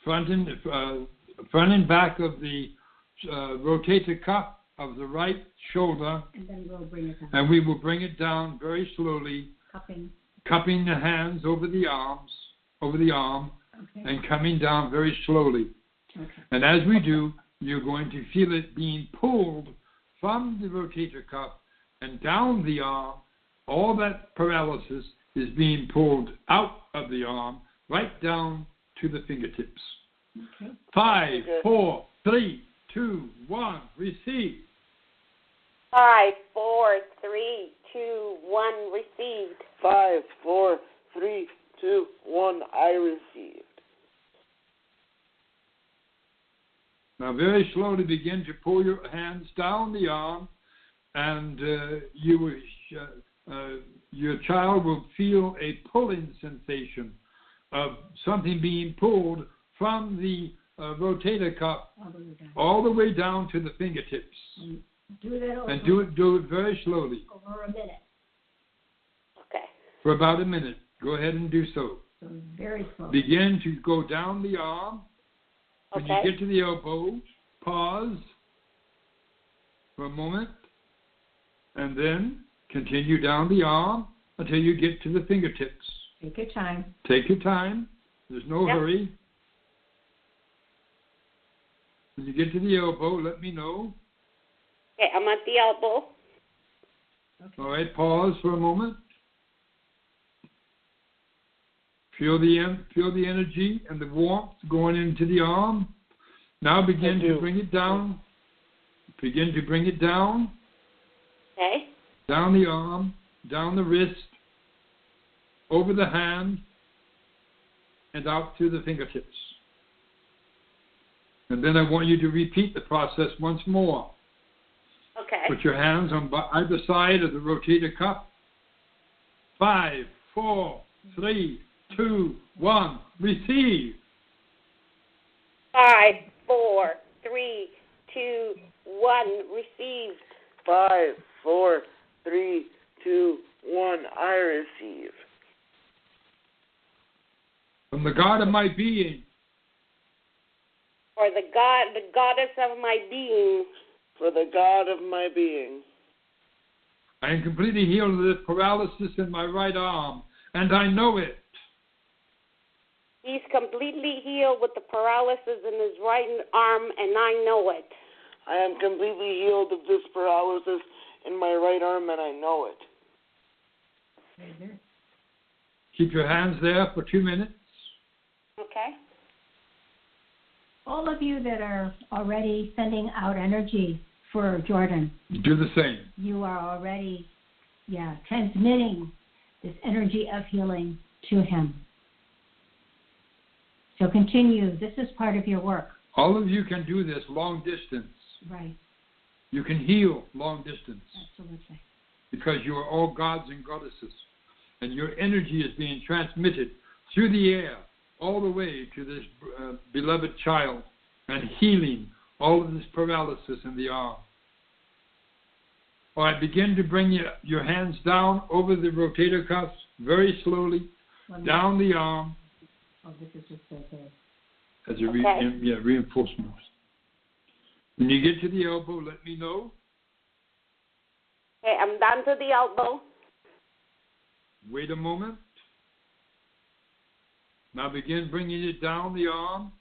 front and back of the rotator cuff of the right shoulder. And then we'll bring it down. And we will bring it down very slowly, cupping the hands over the arm, okay. and coming down very slowly. Okay. And as we do, you're going to feel it being pulled from the rotator cuff and down the arm. All that paralysis is being pulled out of the arm, right down to the fingertips. Okay. 5, 4, 3, 2, 1, receive. 5, 4, 3, 2, 1, received. 5, 4, 3, 2, 1, I received. Now very slowly begin to pull your hands down the arm, and your child will feel a pulling sensation of something being pulled from the rotator cuff all the way down to the fingertips. Do that over. And do it very slowly. Over a minute. Okay. For about a minute. Go ahead and do so. So very slowly. Begin to go down the arm. When Okay. you get to the elbow, pause for a moment, and then continue down the arm until you get to the fingertips. Take your time. Take your time. There's no hurry. When you get to the elbow, let me know. Okay, I'm at the elbow. Okay. All right, pause for a moment. Feel the energy and the warmth going into the arm. Now begin to bring it down. Begin to bring it down. Okay. Down the arm, down the wrist, over the hand, and out to the fingertips. And then I want you to repeat the process once more. Okay. Put your hands on either side of the rotator cuff. 5, 4, 3, 2, 1, receive. 5, 4, 3, 2, 1, received. 5, 4, 3, 2, 1, I receive. From the God of my being. For the goddess of my being. For the God of my being. I am completely healed of this paralysis in my right arm, and I know it. He's completely healed with the paralysis in his right arm, and I know it. I am completely healed of this paralysis in my right arm, and I know it. Mm-hmm. Keep your hands there for 2 minutes. Okay. All of you that are already sending out energy for Jordan. Do the same. You are already, transmitting this energy of healing to him. So continue. This is part of your work. All of you can do this long distance. Right. You can heal long distance. Absolutely. Because you are all gods and goddesses. And your energy is being transmitted through the air all the way to this beloved child and healing all of this paralysis in the arm. All right, begin to bring your hands down over the rotator cuffs very slowly, down the arm. Oh, this is just so good. As a reinforcement. When you get to the elbow, let me know. Okay, I'm down to the elbow. Wait a moment. Now begin bringing it down the arm,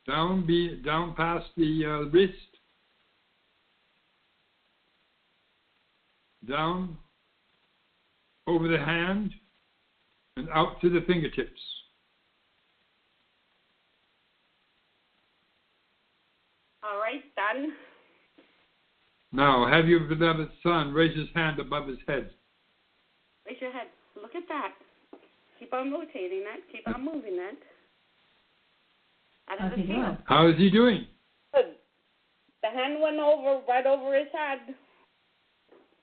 down past the wrist, down over the hand, and out to the fingertips. All right, done. Now have your beloved son raise his hand above his head. Raise your head. Look at that. Keep on rotating that. Keep on moving that. How's he doing? How is he doing? Good. The hand went right over his head.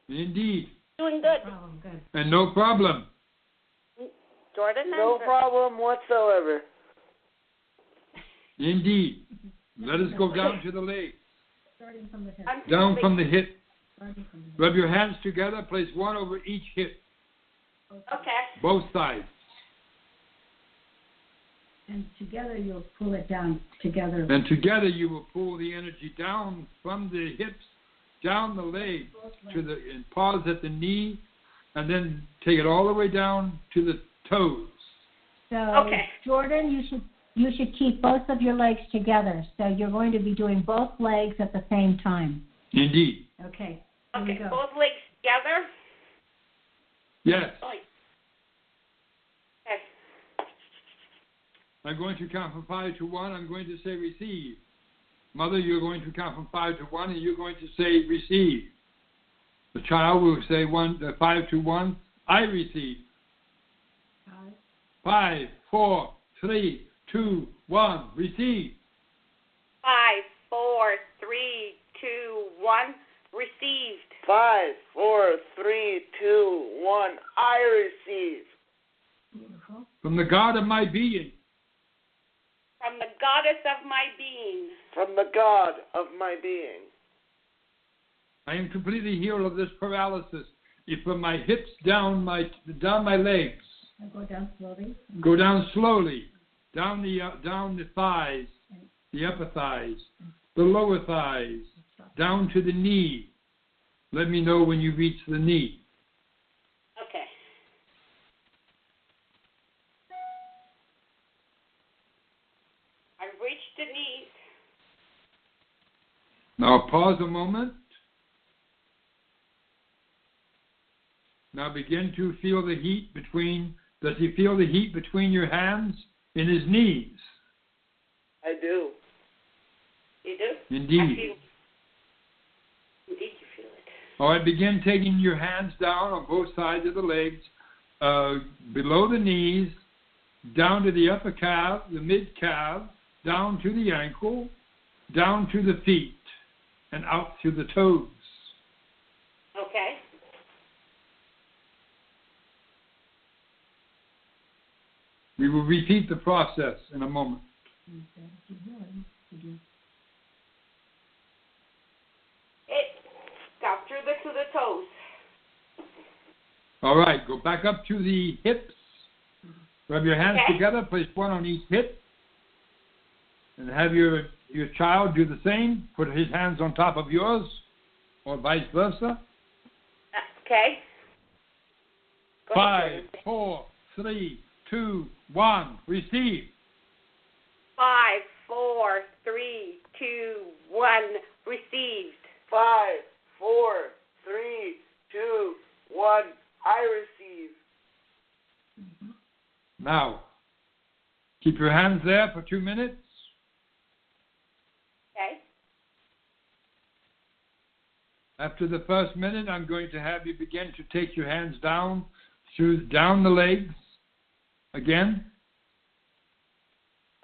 Indeed. Doing good. Oh, good. And no problem. Jordan, no answer. problem whatsoever. Indeed. Let us go down to the leg. Starting from the hip. Down from the hip Rub your hands together. Place one over each hip. Okay. Both sides. And together you'll pull it down together. And together you will pull the energy down from the hips, down the legs, and pause at the knee, and then take it all the way down to the toes. So, Okay. Jordan, you should keep both of your legs together. So you're going to be doing both legs at the same time. Indeed. Okay. Here Okay, we go. both legs together. Yes. Okay. I'm going to count from 5 to 1. I'm going to say receive. Mother, you're going to count from 5 to 1, and you're going to say receive. The child will say 5 to 1. I receive. 5, 4, 3, 2, 1. Receive. 5, 4, 3, 2, 1. Received. 5, 4, 3, 2, 1. I receive. Beautiful. From the God of my being. From the goddess of my being. From the God of my being. I am completely healed of this paralysis. If from my hips down my legs. Now go down slowly. Go down slowly. Down the thighs, the upper thighs, the lower thighs, down to the knee. Let me know when you reach the knee. Okay. I've reached the knees. Now pause a moment. Now begin to feel the heat between. Does he feel the heat between your hands in his knees? I do. You do? Indeed. I feel. Indeed, you feel it. All right, begin taking your hands down on both sides of the legs, below the knees, down to the upper calf, the mid-calf, down to the ankle, down to the feet, and out to the toes. Okay. We will repeat the process in a moment. Down to the toes. All right, go back up to the hips. Rub your hands together, place one on each hip, and have your child do the same. Put his hands on top of yours, or vice versa. Okay. Go 5, ahead. 4, 3, 2, 1. Receive. 5, 4, 3, 2, 1. Received. 5, 4, 3, 2, 1. I receive. Now, keep your hands there for 2 minutes. Okay. After the first minute, I'm going to have you begin to take your hands down the legs again.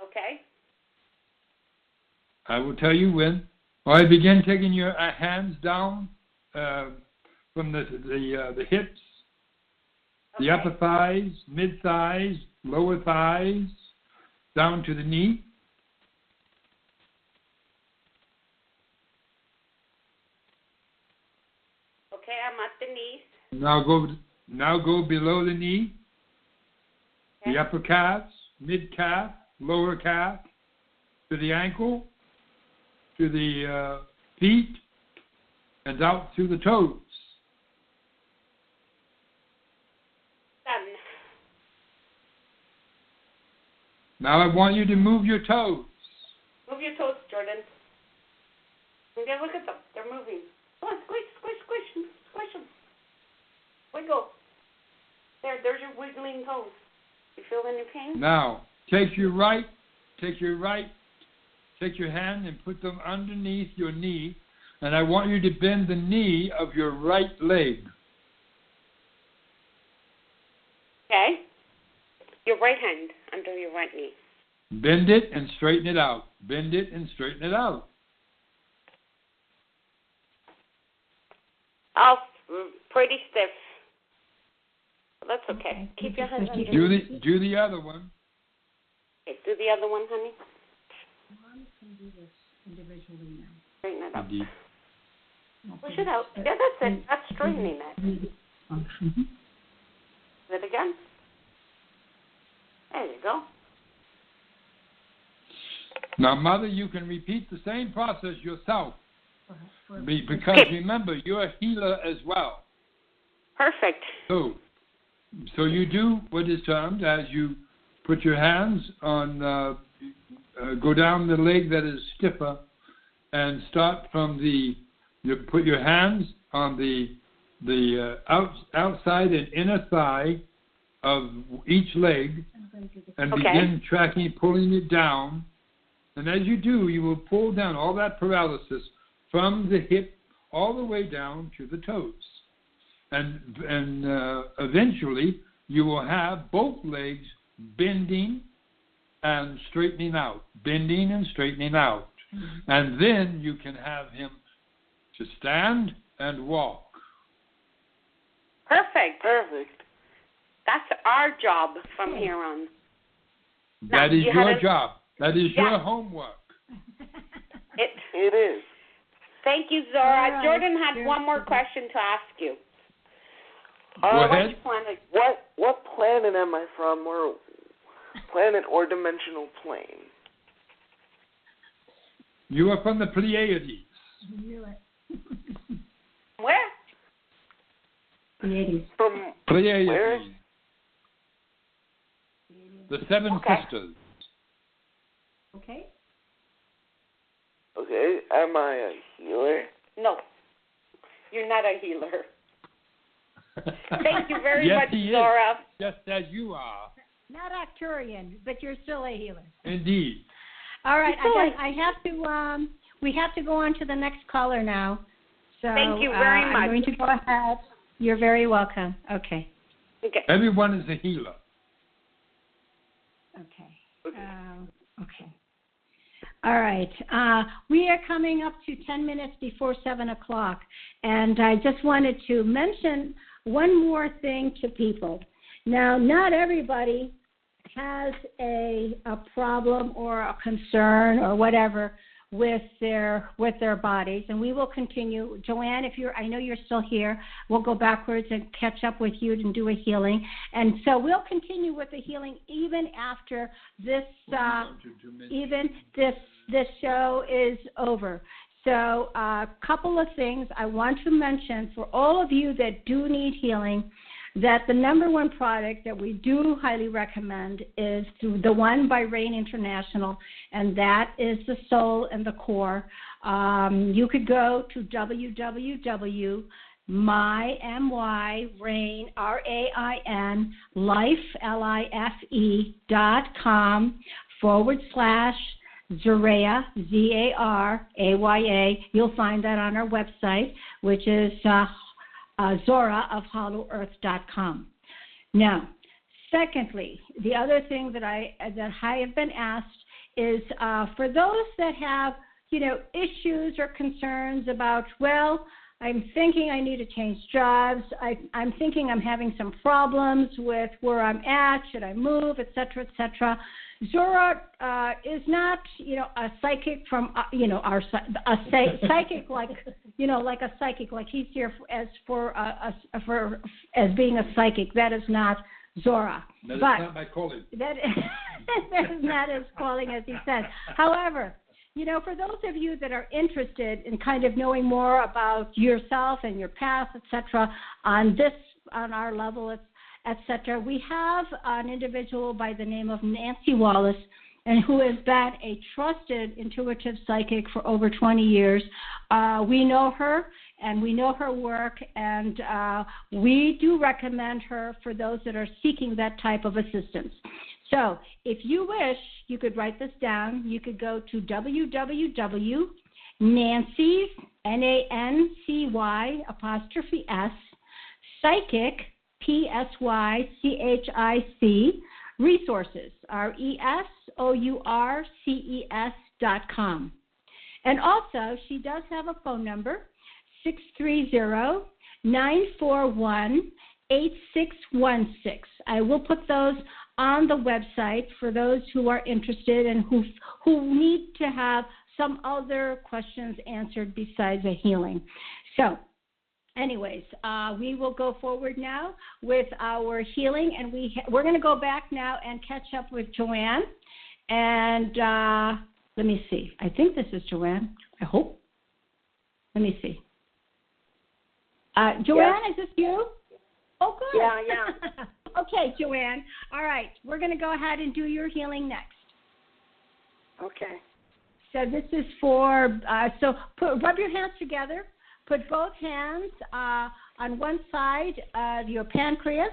Okay. I will tell you when. All right, begin taking your hands down from the hips, the upper thighs, mid thighs, lower thighs, down to the knee. Okay, I'm at the knees. Now go below the knee, the upper calves, mid calf, lower calf, to the ankle, to the feet, and out to the toes. Done. Now I want you to move your toes. Move your toes, Jordan. Okay, look at them. They're moving. Come on, squish, squish, squish, squish them. Wiggle. There's your wiggling toes. You feel any pain? Now take your hand and put them underneath your knee, and I want you to bend the knee of your right leg. Okay. Your right hand under your right knee. Bend it and straighten it out. Bend it and straighten it out. Oh, pretty stiff. That's okay. Keep your hands under. Do the other one. Okay, do the other one, honey. Mom can do this individually now. Straighten it up. Indeed. Push it out. Yeah, that's it. That's straightening it. Mm-hmm. It again. There you go. Now, Mother, you can repeat the same process yourself. Because remember, you're a healer as well. Perfect. So you do what is termed as you put your hands on, go down the leg that is stiffer, and start from you put your hands on the outside and inner thigh of each leg, and begin tracking, pulling it down. And as you do, you will pull down all that paralysis from the hip all the way down to the toes. And eventually, you will have both legs bending and straightening out, bending and straightening out. Mm-hmm. And then you can have him to stand and walk. Perfect. That's our job from here on. That is your job. That is your homework. It is. Thank you, Zorra. Right. Jordan had one more question to ask you. Go ahead. What planet am I from, or planet or dimensional plane? You are from the Pleiades. Where? Pleiades. From Pleiades. Where? The Seven Sisters. Okay. Okay. Am I a healer? No. You're not a healer. Thank you very yes, much, he Zorra. Is, just as you are. Not Arcturian, but you're still a healer. Indeed. All right. I have to. We have to go on to the next caller now. So thank you very much. I'm going to go ahead. You're very welcome. Okay. Everyone is a healer. Okay. Okay. All right. We are coming up to 10 minutes before 7 o'clock, and I just wanted to mention one more thing to people. Now, not everybody has a problem or a concern or whatever with their bodies, and we will continue. Joanne, I know you're still here, we'll go backwards and catch up with you and do a healing. And so we'll continue with the healing even after this this show is over. So a couple of things I want to mention for all of you that do need healing, that the number one product that we do highly recommend is the one by Rain International, and that is the Soul and the Core. You could go to www.myrain, life.com/Zoraya, Zaraya. You'll find that on our website, which is ZorraofHollowEarth.com. Now, secondly, the other thing that I have been asked is for those that have, issues or concerns about, I'm thinking I need to change jobs. I'm thinking I'm having some problems with where I'm at. Should I move, et cetera, et cetera. Zorra is not, a psychic from, psychic like, like a psychic, like he's here as being a psychic. That is not Zorra. That is not my calling. That is not his calling, as he said. However, for those of you that are interested in kind of knowing more about yourself and your past, et cetera, on our level, et cetera, we have an individual by the name of Nancy Wallace, and who has been a trusted intuitive psychic for over 20 years. We know her, and we know her work, and we do recommend her for those that are seeking that type of assistance. So if you wish, you could write this down. You could go to www.Nancy's, NANCY', psychic, PSYCHIC, resources, RESOURCES.com. And also, she does have a phone number, 630-941-8616. I will put those on the website for those who are interested and who need to have some other questions answered besides a healing. So, anyways, we will go forward now with our healing, and we're going to go back now and catch up with Joanne. And let me see. I think this is Joanne. I hope. Let me see. Joanne, Yes. is this you? Oh, good. Yeah. Okay, Joanne. All right. We're going to go ahead and do your healing next. Okay. So this is for, rub your hands together. Put both hands on one side of your pancreas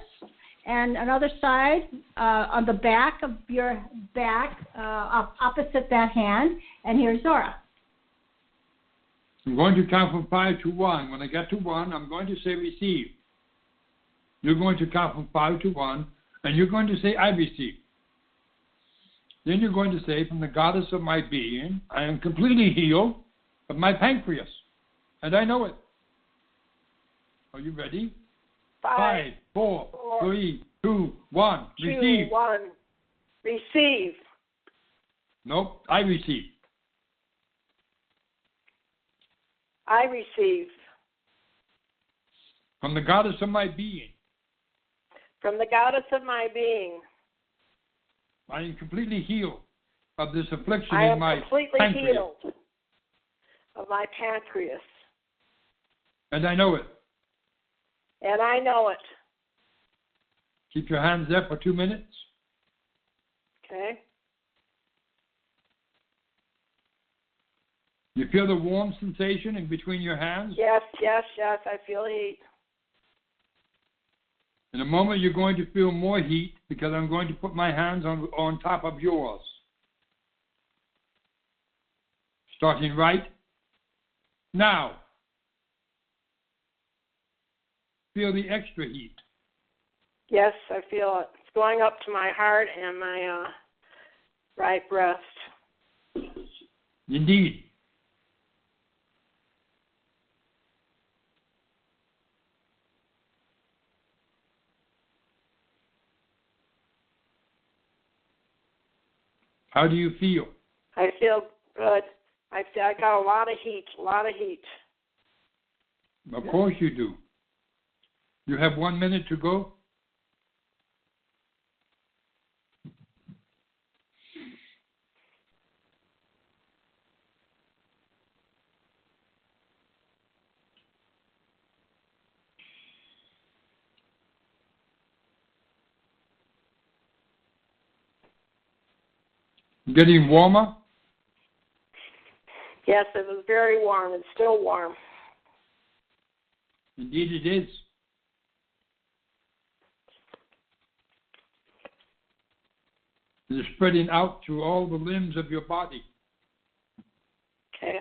and another side on the back of your back, opposite that hand. And here's Zorra. I'm going to count from 5 to 1. When I get to 1, I'm going to say receive. You're going to count from 5 to 1, and you're going to say I receive. Then you're going to say, from the goddess of my being, I am completely healed of my pancreas, and I know it. Are you ready? 5, 4, 3, 2, 1. Receive. 2, 1. Receive. Nope, I receive. I receive. From the goddess of my being, From the goddess of my being, I am completely healed of this affliction I in am my completely pancreas, healed of my pancreas. and I know it. And I know it. Keep your hands there for 2 minutes. Okay? You feel the warm sensation in between your hands? Yes, I feel heat. In a moment, you're going to feel more heat because I'm going to put my hands on top of yours. Starting right now. Feel the extra heat. Yes, I feel it. It's going up to my heart and my right breast. Indeed. How do you feel? I feel good. I got a lot of heat. Of course you do. You have 1 minute to go. Getting warmer? Yes, it was very warm. It's still warm. Indeed it is. It is spreading out through all the limbs of your body. Okay.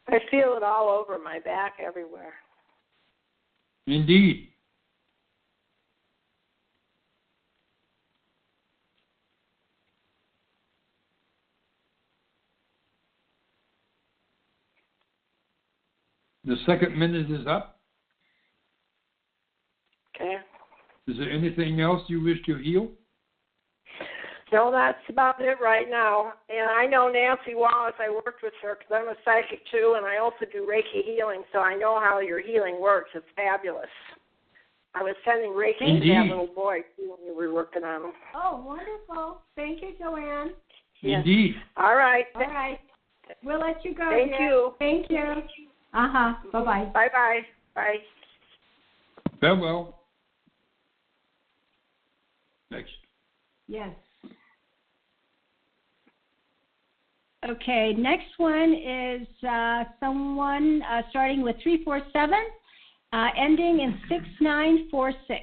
I feel it all over my back, everywhere. Indeed. The second minute is up. Okay. Is there anything else you wish to heal? No, that's about it right now. And I know Nancy Wallace. I worked with her because I'm a psychic too, and I also do Reiki healing, so I know how your healing works. It's fabulous. I was sending Reiki to that little boy too when you were working on him. Oh, wonderful. Thank you, Joanne. Yes. Indeed. All right. We'll let you go. Thank you. Thank you. Bye-bye. Bye-bye. Bye. Farewell. Next. Yes. Okay, next one is someone starting with 347, ending in 6946.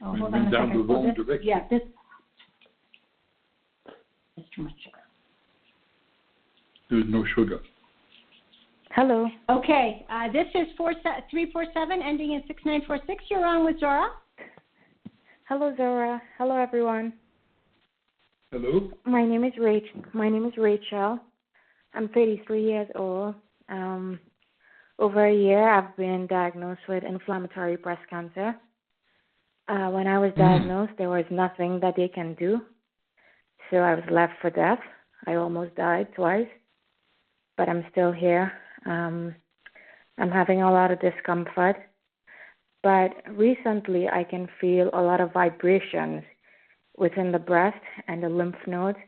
Oh, hold on a Down second. the wrong direction. Yeah, this is too much sugar. There's no sugar. Hello. Okay, this is 347, ending in 6946. You're on with Zorra. Hello, Zorra. Hello, everyone. Hello. My name is Rachel. I'm 33 years old. Over a year, I've been diagnosed with inflammatory breast cancer. When I was diagnosed, there was nothing that they can do. So I was left for death. I almost died twice, but I'm still here. I'm having a lot of discomfort. But recently, I can feel a lot of vibrations within the breast and the lymph nodes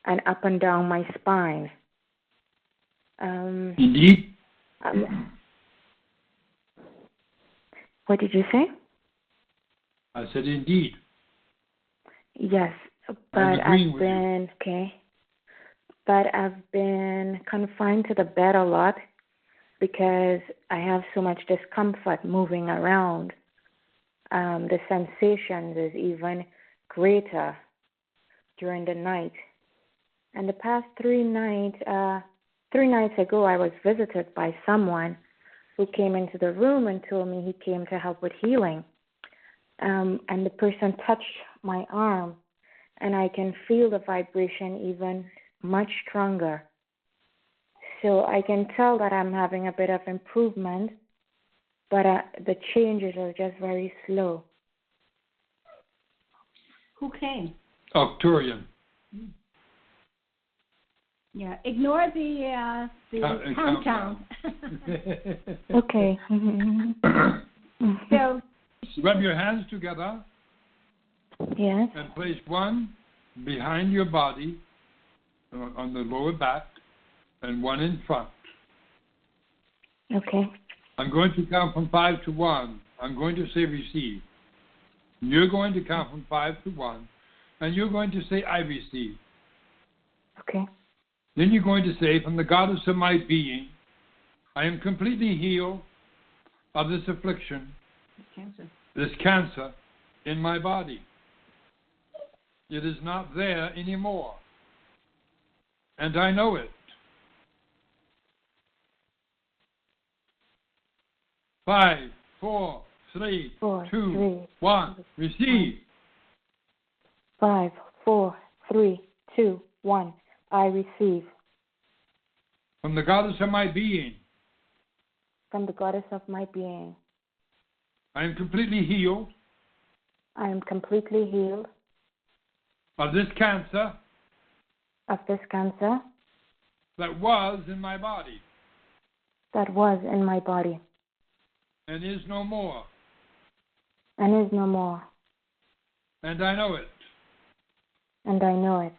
and up and down my spine. Indeed. What did you say? I said indeed. Yes, but I've been But I've been confined to the bed a lot because I have so much discomfort moving around. The sensations is even greater during the night. And the past 3 nights ago, I was visited by someone who came into the room and told me he came to help with healing. And the person touched my arm, and I can feel the vibration even much stronger. So I can tell that I'm having a bit of improvement, but the changes are just very slow. Who came? Arcturian. Yeah, ignore the countdown. Okay. So rub your hands together. Yes. And place one behind your body on the lower back and one in front. Okay. I'm going to count from 5 to 1. I'm going to say receive. You're going to count from 5 to 1, and you're going to say I receive. Okay. Then you're going to say, from the goddess of my being, I am completely healed of this affliction, this cancer in my body. It is not there anymore. And I know it. 5, 4, 3, 2, 1. Receive. 5, 4, 3, 2, 1. I receive. From the goddess of my being. From the goddess of my being. I am completely healed. I am completely healed. Of this cancer. Of this cancer. That was in my body. That was in my body. And is no more. And is no more. And I know it. And I know it.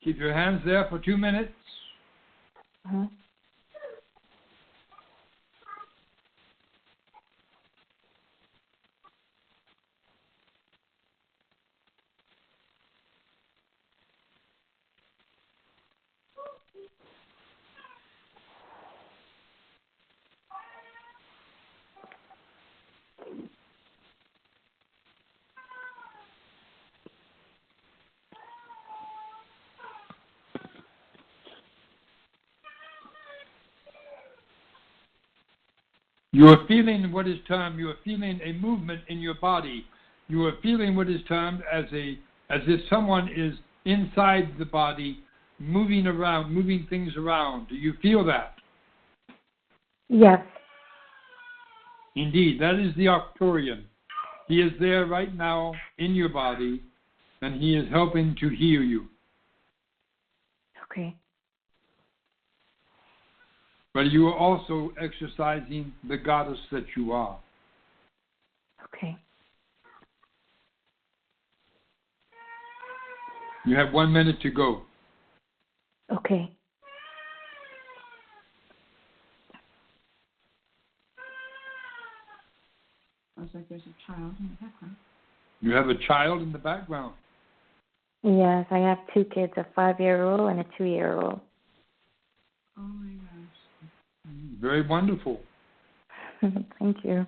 Keep your hands there for 2 minutes. Uh-huh. You are feeling what is termed, you are feeling a movement in your body. You are feeling what is termed as if someone is inside the body, moving around, moving things around. Do you feel that? Yes. Indeed, that is the Arcturian. He is there right now in your body, and he is helping to heal you. Okay. But you are also exercising the goddess that you are. Okay. You have 1 minute to go. Okay. Sounds like there's a child in the background. You have a child in the background. Yes, I have 2 kids, a 5-year-old and a 2-year-old. Oh my gosh. Very wonderful. Thank you.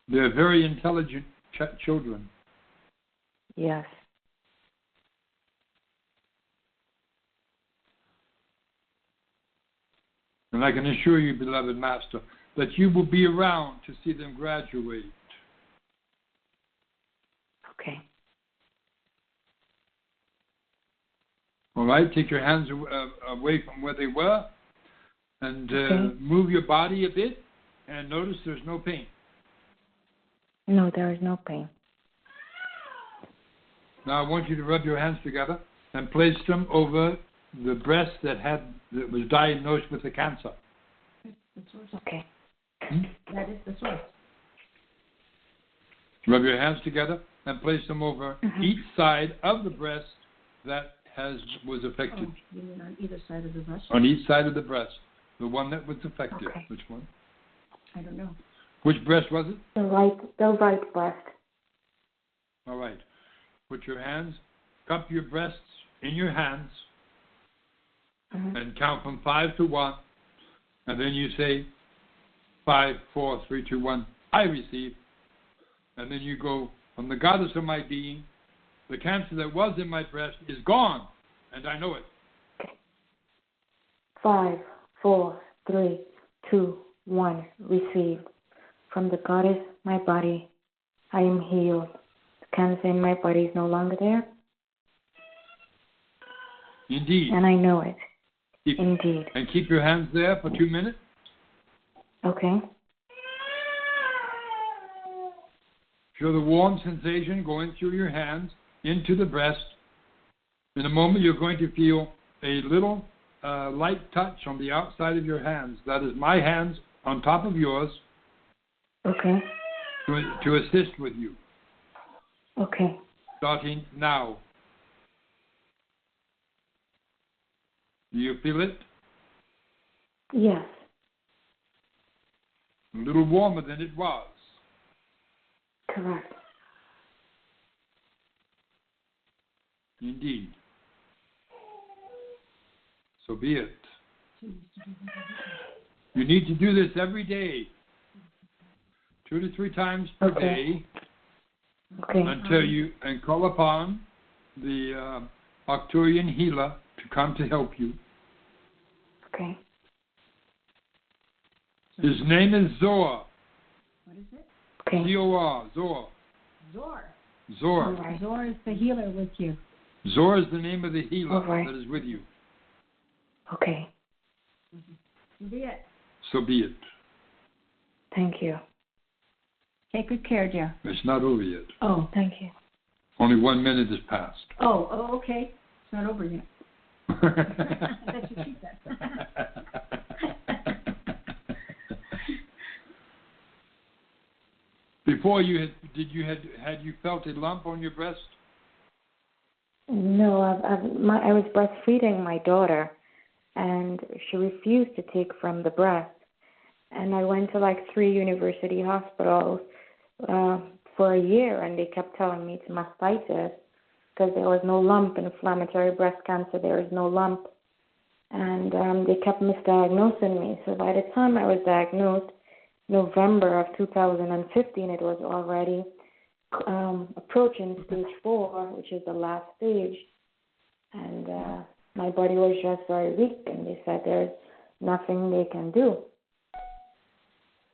They're very intelligent children. Yes. And I can assure you, beloved Master, that you will be around to see them graduate. Okay. All right, take your hands away from where they were and move your body a bit and notice there's no pain. No, there is no pain. Now I want you to rub your hands together and place them over the breast that was diagnosed with the cancer. Okay. That is the source. Rub your hands together and place them over each side of the breast that was affected. Oh, you mean on either side of the breast? On each side of the breast, the one that was affected. Okay. Which one? I don't know. Which breast was it? The right breast. All right. Put your hands, cup your breasts in your hands, and count from 5 to 1, and then you say 5, 4, 3, 2, 1. I receive, and then you go from the goddess of my being. The cancer that was in my breast is gone, and I know it. 5, 4, 3, 2, 1. Received. From the goddess, my body, I am healed. The cancer in my body is no longer there. Indeed. And I know it. Indeed. And keep your hands there for 2 minutes. Okay. Feel the warm sensation going through your hands into the breast. In a moment, you're going to feel a little light touch on the outside of your hands. That is my hands on top of yours. Okay. To assist with you. Okay. Starting now. Do you feel it? Yes. A little warmer than it was. Correct. Indeed. So be it. You need to do this every day. 2 to 3 times per day. Okay. Until you and call upon the Arcturian healer to come to help you. Okay. His name is Zorra. What is it? Okay. Z-O-R. Zorra. Zor. Zorra. Right. Zor is the healer with you. Zorra is the name of the healer that is with you. Okay. So be it. So be it. Thank you. Take good care, dear. It's not over yet. Oh, thank you. Only 1 minute has passed. Oh, okay. It's not over yet. That's what she said. Before had you felt a lump on your breast? No, I was breastfeeding my daughter, and she refused to take from the breast. And I went to like 3 university hospitals for a year, and they kept telling me it's mastitis because there was no lump. Inflammatory breast cancer, there is no lump. And they kept misdiagnosing me. So by the time I was diagnosed, November of 2015, it was already approaching stage 4, which is the last stage. And my body was just very weak, and they said there's nothing they can do.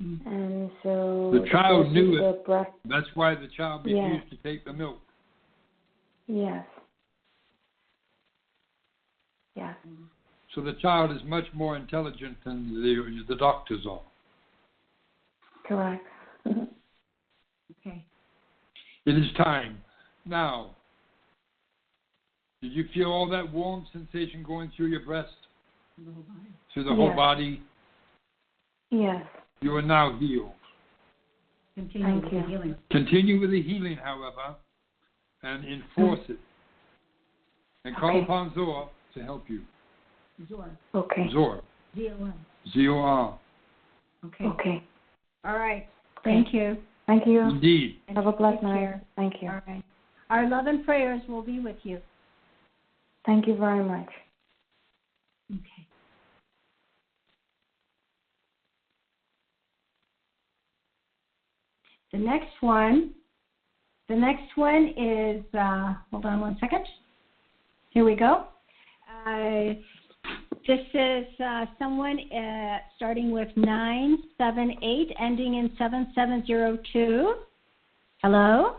And so the child knew it. Breast, that's why the child refused to take the milk. Yes. Yes. So the child is much more intelligent than the doctors are. Correct. Okay. It is time. Now, did you feel all that warm sensation going through your breast? Through the whole body? Yes. You are now healed. Continue with the healing. Continue with the healing, however, and enforce it. And call upon Zorra to help you. Zor. Okay. Zorra. Z-O-R. Z-O-R. Okay. Okay. All right. Thank you. Thank you. Indeed. Have a blessed night. Thank you. All right. Our love and prayers will be with you. Thank you very much. Okay. The next one is, hold on one second. Here we go. This is someone starting with 978, ending in 7702. Hello?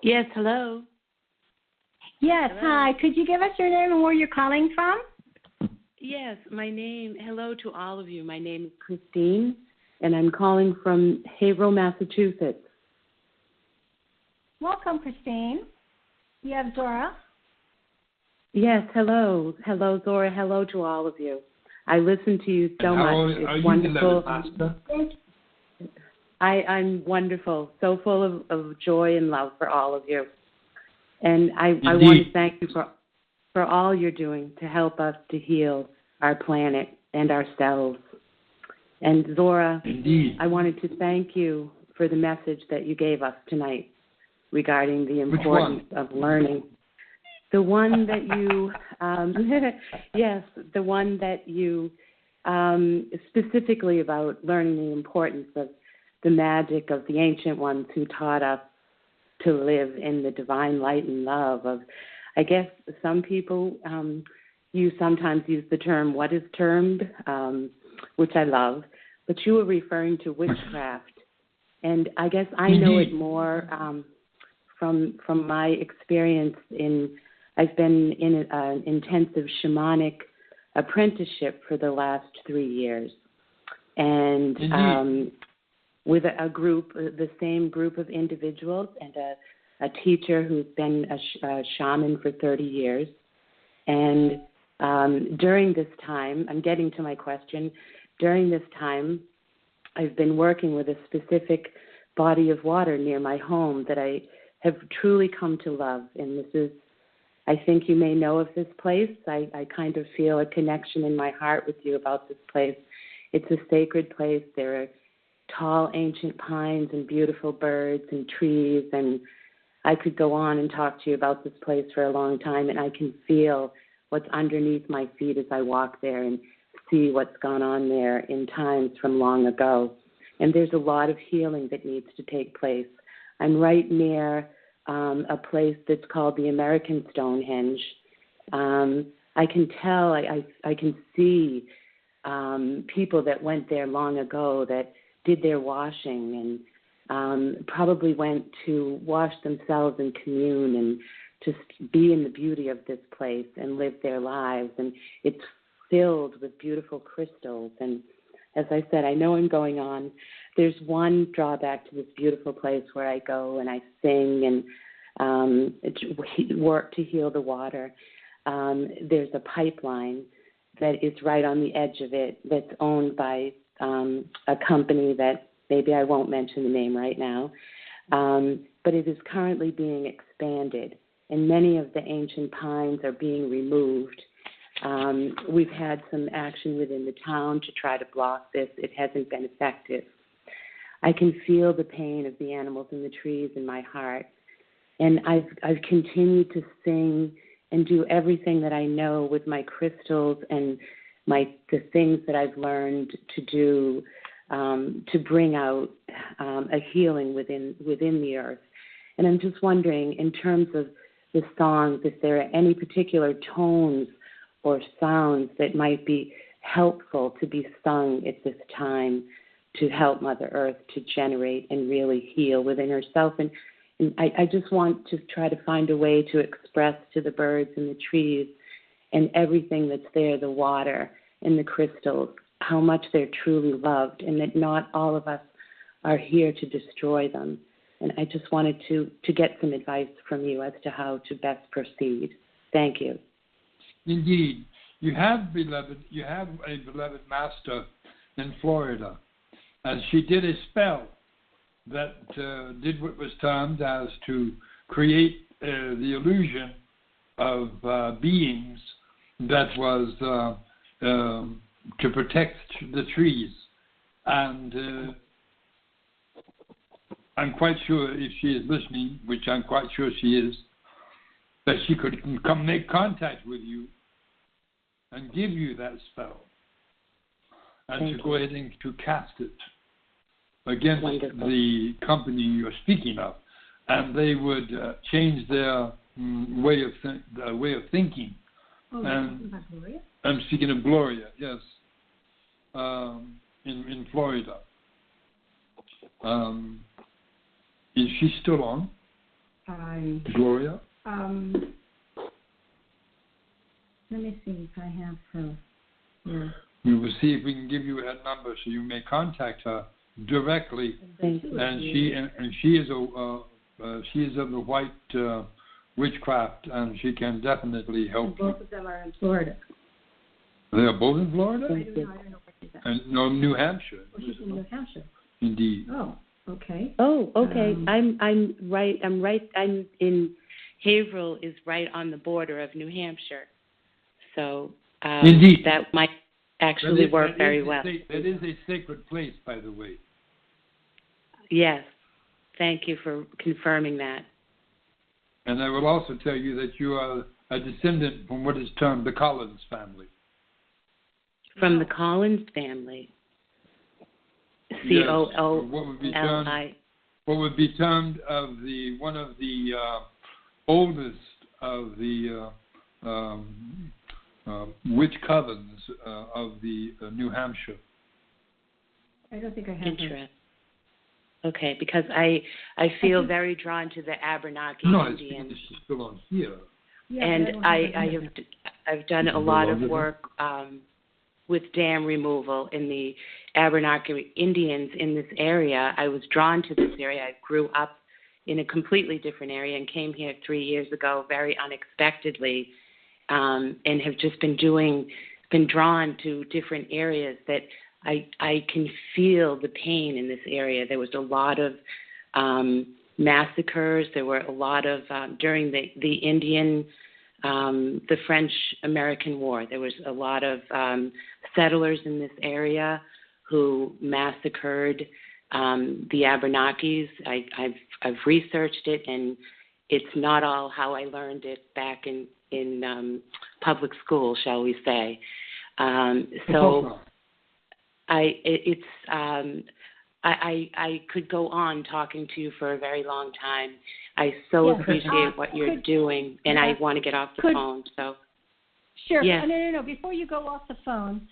Yes, hello. Yes, hello. Hi. Could you give us your name and where you're calling from? Yes, hello to all of you. My name is Christine, and I'm calling from Haverhill, Massachusetts. Welcome, Christine. You have Zorra. Yes, hello. Hello, Zorra. Hello to all of you. I listen to you so much. Are It's you wonderful. the master? I'm wonderful, so full of joy and love for all of you. And I want to thank you for all you're doing to help us to heal our planet and ourselves. And Zorra, I wanted to thank you for the message that you gave us tonight regarding the importance of learning. The one that you, yes, the one that you specifically about learning the importance of the magic of the ancient ones who taught us to live in the divine light and love of, I guess some people, you sometimes use the term what is termed, which I love, but you were referring to witchcraft. And I guess I know it more from my experience I've been in an intensive shamanic apprenticeship for the last 3 years. And with a group, the same group of individuals, and a teacher who's been a shaman for 30 years. And during this time, I'm getting to my question, during this time, I've been working with a specific body of water near my home that I have truly come to love. And this is, I think you may know of this place. I kind of feel a connection in my heart with you about this place. It's a sacred place. There are tall ancient pines and beautiful birds and trees, and I could go on and talk to you about this place for a long time, and I can feel what's underneath my feet as I walk there and see what's gone on there in times from long ago. And there's a lot of healing that needs to take place. I'm right near a place that's called the American Stonehenge. I can tell, I can see people that went there long ago that did their washing and probably went to wash themselves and commune and just be in the beauty of this place and live their lives. And it's filled with beautiful crystals. And as I said, I know I'm going on. There's one drawback to this beautiful place where I go and I sing and work to heal the water. There's a pipeline that is right on the edge of it that's owned by a company that maybe I won't mention the name right now, but it is currently being expanded, and many of the ancient pines are being removed. We've had some action within the town to try to block this. It hasn't been effective. I can feel the pain of the animals and the trees in my heart, and I've continued to sing and do everything that I know with my crystals and the things that I've learned to do to bring out a healing within the earth. And I'm just wondering, in terms of the songs, if there are any particular tones or sounds that might be helpful to be sung at this time to help Mother Earth to generate and really heal within herself. And I just want to try to find a way to express to the birds and the trees and everything that's there, the water and the crystals, how much they're truly loved, and that not all of us are here to destroy them. And I just wanted to get some advice from you as to how to best proceed. Thank you. Indeed. You have a beloved master in Florida, and she did a spell that did what was termed as to create the illusion of beings that was to protect the trees. And I'm quite sure if she is listening, which I'm quite sure she is, that she could come make contact with you and give you that spell and to go ahead and to cast it against the company you're speaking of, and they would change their way of thinking. And I'm speaking of Gloria, yes, in Florida. Is she still on? Gloria? Let me see if I have her. Yeah. We will see if we can give you her number so you may contact her directly. And she is of the white witchcraft, and she can definitely help you. Both of them are in Florida. They are both in Florida? I don't know where she's at. And no, New Hampshire. Oh, she's in New Hampshire. Indeed. Oh, okay. Oh, okay. I'm right. I'm in Haverhill is right on the border of New Hampshire, so Indeed. that might actually work very well. That is a sacred place, by the way. Yes, thank you for confirming that. And I will also tell you that you are a descendant from what is termed the Collins family. From the Collins family. COOLI. What would be termed of one of the oldest of the witch covens of the New Hampshire. I don't think I have Interesting. Okay, because I feel very drawn to the Abenaki Indians. It's still on here. Yeah, and I've done a lot of work with dam removal in the Abenaki Indians in this area. I was drawn to this area. I grew up in a completely different area and came here 3 years ago very unexpectedly, and have just been drawn to different areas that I can feel the pain in this area. There was a lot of massacres. There were a lot of, during the Indian, the French-American War, there was a lot of settlers in this area who massacred the Abenakis. I've researched it, and it's not all how I learned it back in public school, shall we say. So I could go on talking to you for a very long time. I so appreciate what you're doing, and I want to get off the phone. So sure. Yes. No. Before you go off the phone,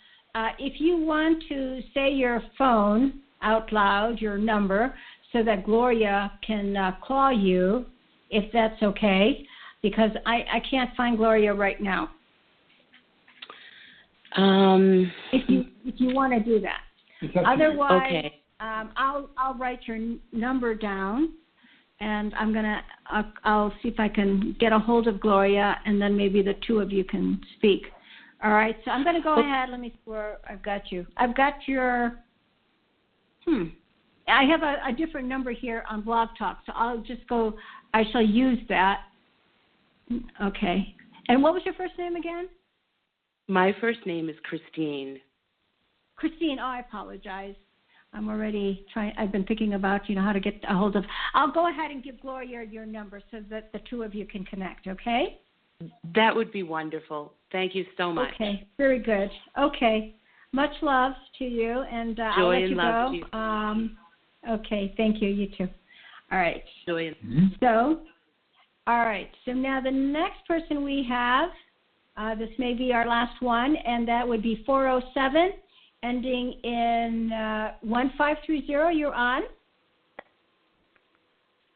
if you want to say your phone out loud, your number, so that Gloria can call you, if that's okay, because I can't find Gloria right now. If you want to do that. Otherwise, okay. I'll write your number down, and I'll see if I can get a hold of Gloria, and then maybe the two of you can speak. All right. So I'm going to go ahead. Let me see where I've got you. I've got your. I have a different number here on Blog Talk, so I'll just go. I shall use that. Okay. And what was your first name again? My first name is Christine. Christine, I apologize. I'm already trying. I've been thinking about, how to get a hold of. I'll go ahead and give Gloria your number so that the two of you can connect, okay? That would be wonderful. Thank you so much. Okay, very good. Okay. Much love to you, and I'll let you love go. to you. Okay, thank you. You too. All right. Joy So now the next person we have, this may be our last one, and that would be 407, ending in 1530. You're on.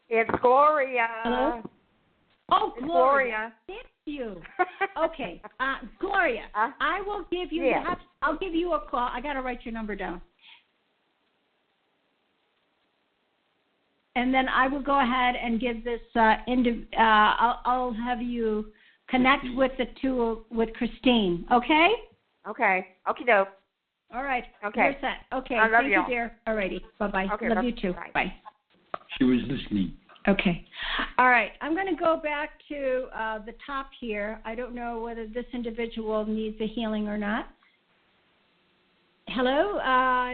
It's Gloria. Hello? Oh, Gloria. Thank you. Okay, Gloria, I will give you. Yes. I'll give you a call. I got to write your number down, and then I will go ahead and give this. I'll have you connect with the two with Christine. Okay. Okay. Okie doke. All right. Okay. You're set. Okay. I love Thank you. you, dear. All righty. Bye-bye. Okay, love you too. bye. Bye. She was listening. Okay. All right. I'm going to go back to the top here. I don't know whether this individual needs a healing or not. Hello,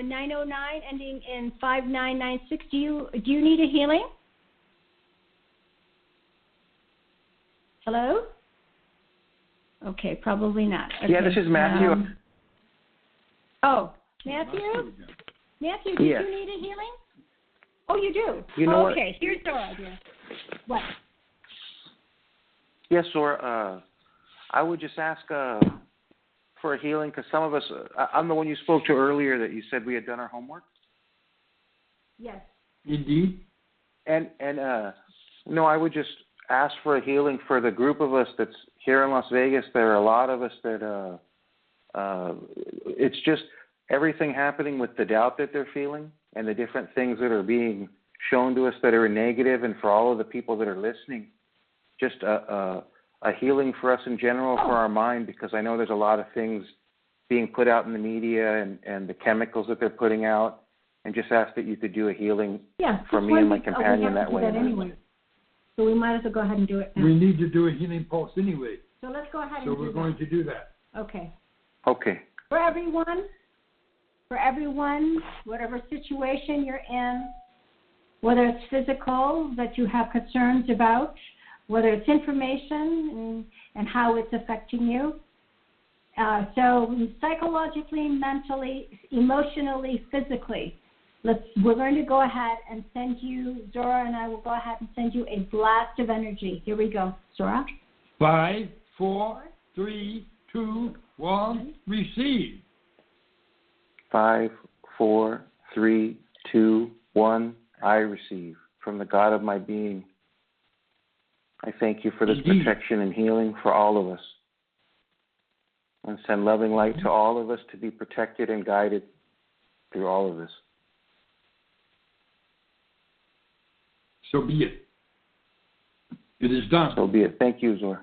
909 ending in 5996. Do you need a healing? Hello? Okay, probably not. Okay. Yeah, this is Matthew. Matthew? Matthew, do Yes. you need a healing? Oh, you do? You know what? Okay, here's the idea. What? Yes, Zorra. I would just ask for a healing because some of us, I'm the one you spoke to earlier that you said we had done our homework. Yes. Indeed. And I would just ask for a healing for the group of us that's here in Las Vegas. There are a lot of us that It's just everything happening with the doubt that they're feeling and the different things that are being shown to us that are negative, and for all of the people that are listening, just a healing for us in general, for our mind, because I know there's a lot of things being put out in the media and the chemicals that they're putting out, and just ask that you could do a healing for me and my companion that way. Anyway. So we might as well go ahead and do it now. We need to do a healing pulse anyway. So let's go ahead and So do we're going to do that. Okay. Okay. For everyone, whatever situation you're in, whether it's physical that you have concerns about, whether it's information and how it's affecting you. So psychologically, mentally, emotionally, physically, we're going to go ahead and send you, Zorra and I will go ahead and send you a blast of energy. Here we go. Zorra? 5, 4, 3, 2, 1, receive. 5, 4, 3, 2, 1, I receive from the God of my being. I thank you for this protection and healing for all of us. And send loving light to all of us to be protected and guided through all of this. So be it. It is done. So be it. Thank you, Zorra.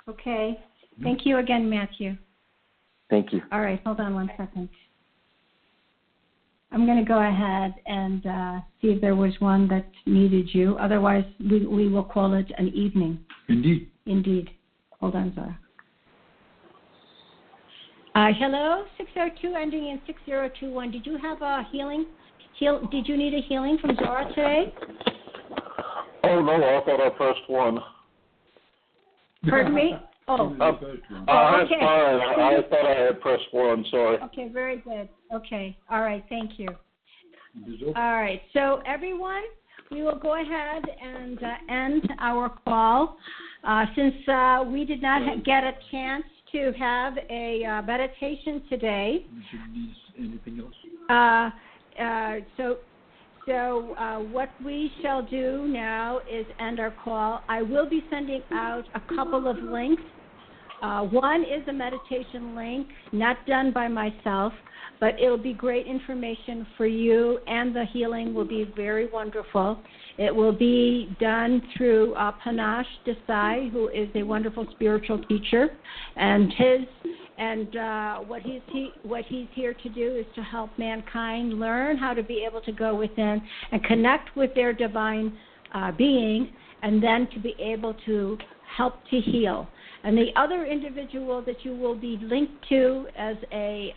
Okay. Thank you again, Matthew. Thank you. All right. Hold on 1 second. I'm going to go ahead and see if there was one that needed you. Otherwise, we will call it an evening. Indeed. Hold on, Zorra. Hello, 602 ending in 6021. Did you have a healing? Did you need a healing from Zorra today? Oh, no, I thought I pressed 1. Pardon me? Oh. That's okay. fine. I thought I had pressed 1, sorry. Okay, very good. Okay. All right, thank you. All right, so everyone, we will go ahead and end our call. Since we did not get a chance to have a meditation today. Anything else? So what we shall do now is end our call. I will be sending out a couple of links. One is a meditation link, not done by myself, but it'll be great information for you, and the healing will be very wonderful. It will be done through Panache Desai, who is a wonderful spiritual teacher, and what he's here to do is to help mankind learn how to be able to go within and connect with their divine being, and then to be able to help to heal. And the other individual that you will be linked to as a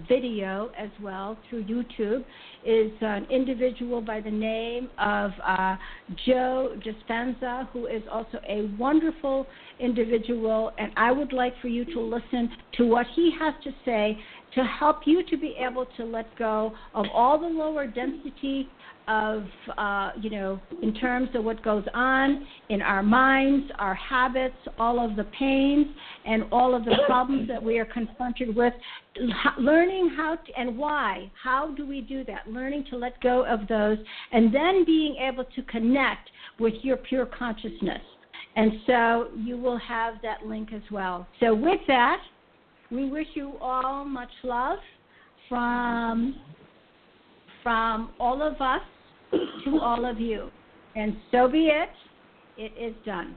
video as well through YouTube is an individual by the name of Joe Dispenza, who is also a wonderful individual. And I would like for you to listen to what he has to say to help you to be able to let go of all the lower density of, in terms of what goes on in our minds, our habits, all of the pains, and all of the problems that we are confronted with, learning how to, and why. How do we do that? Learning to let go of those, and then being able to connect with your pure consciousness. And so you will have that link as well. So with that, we wish you all much love from all of us to all of you. And so be it. It is done.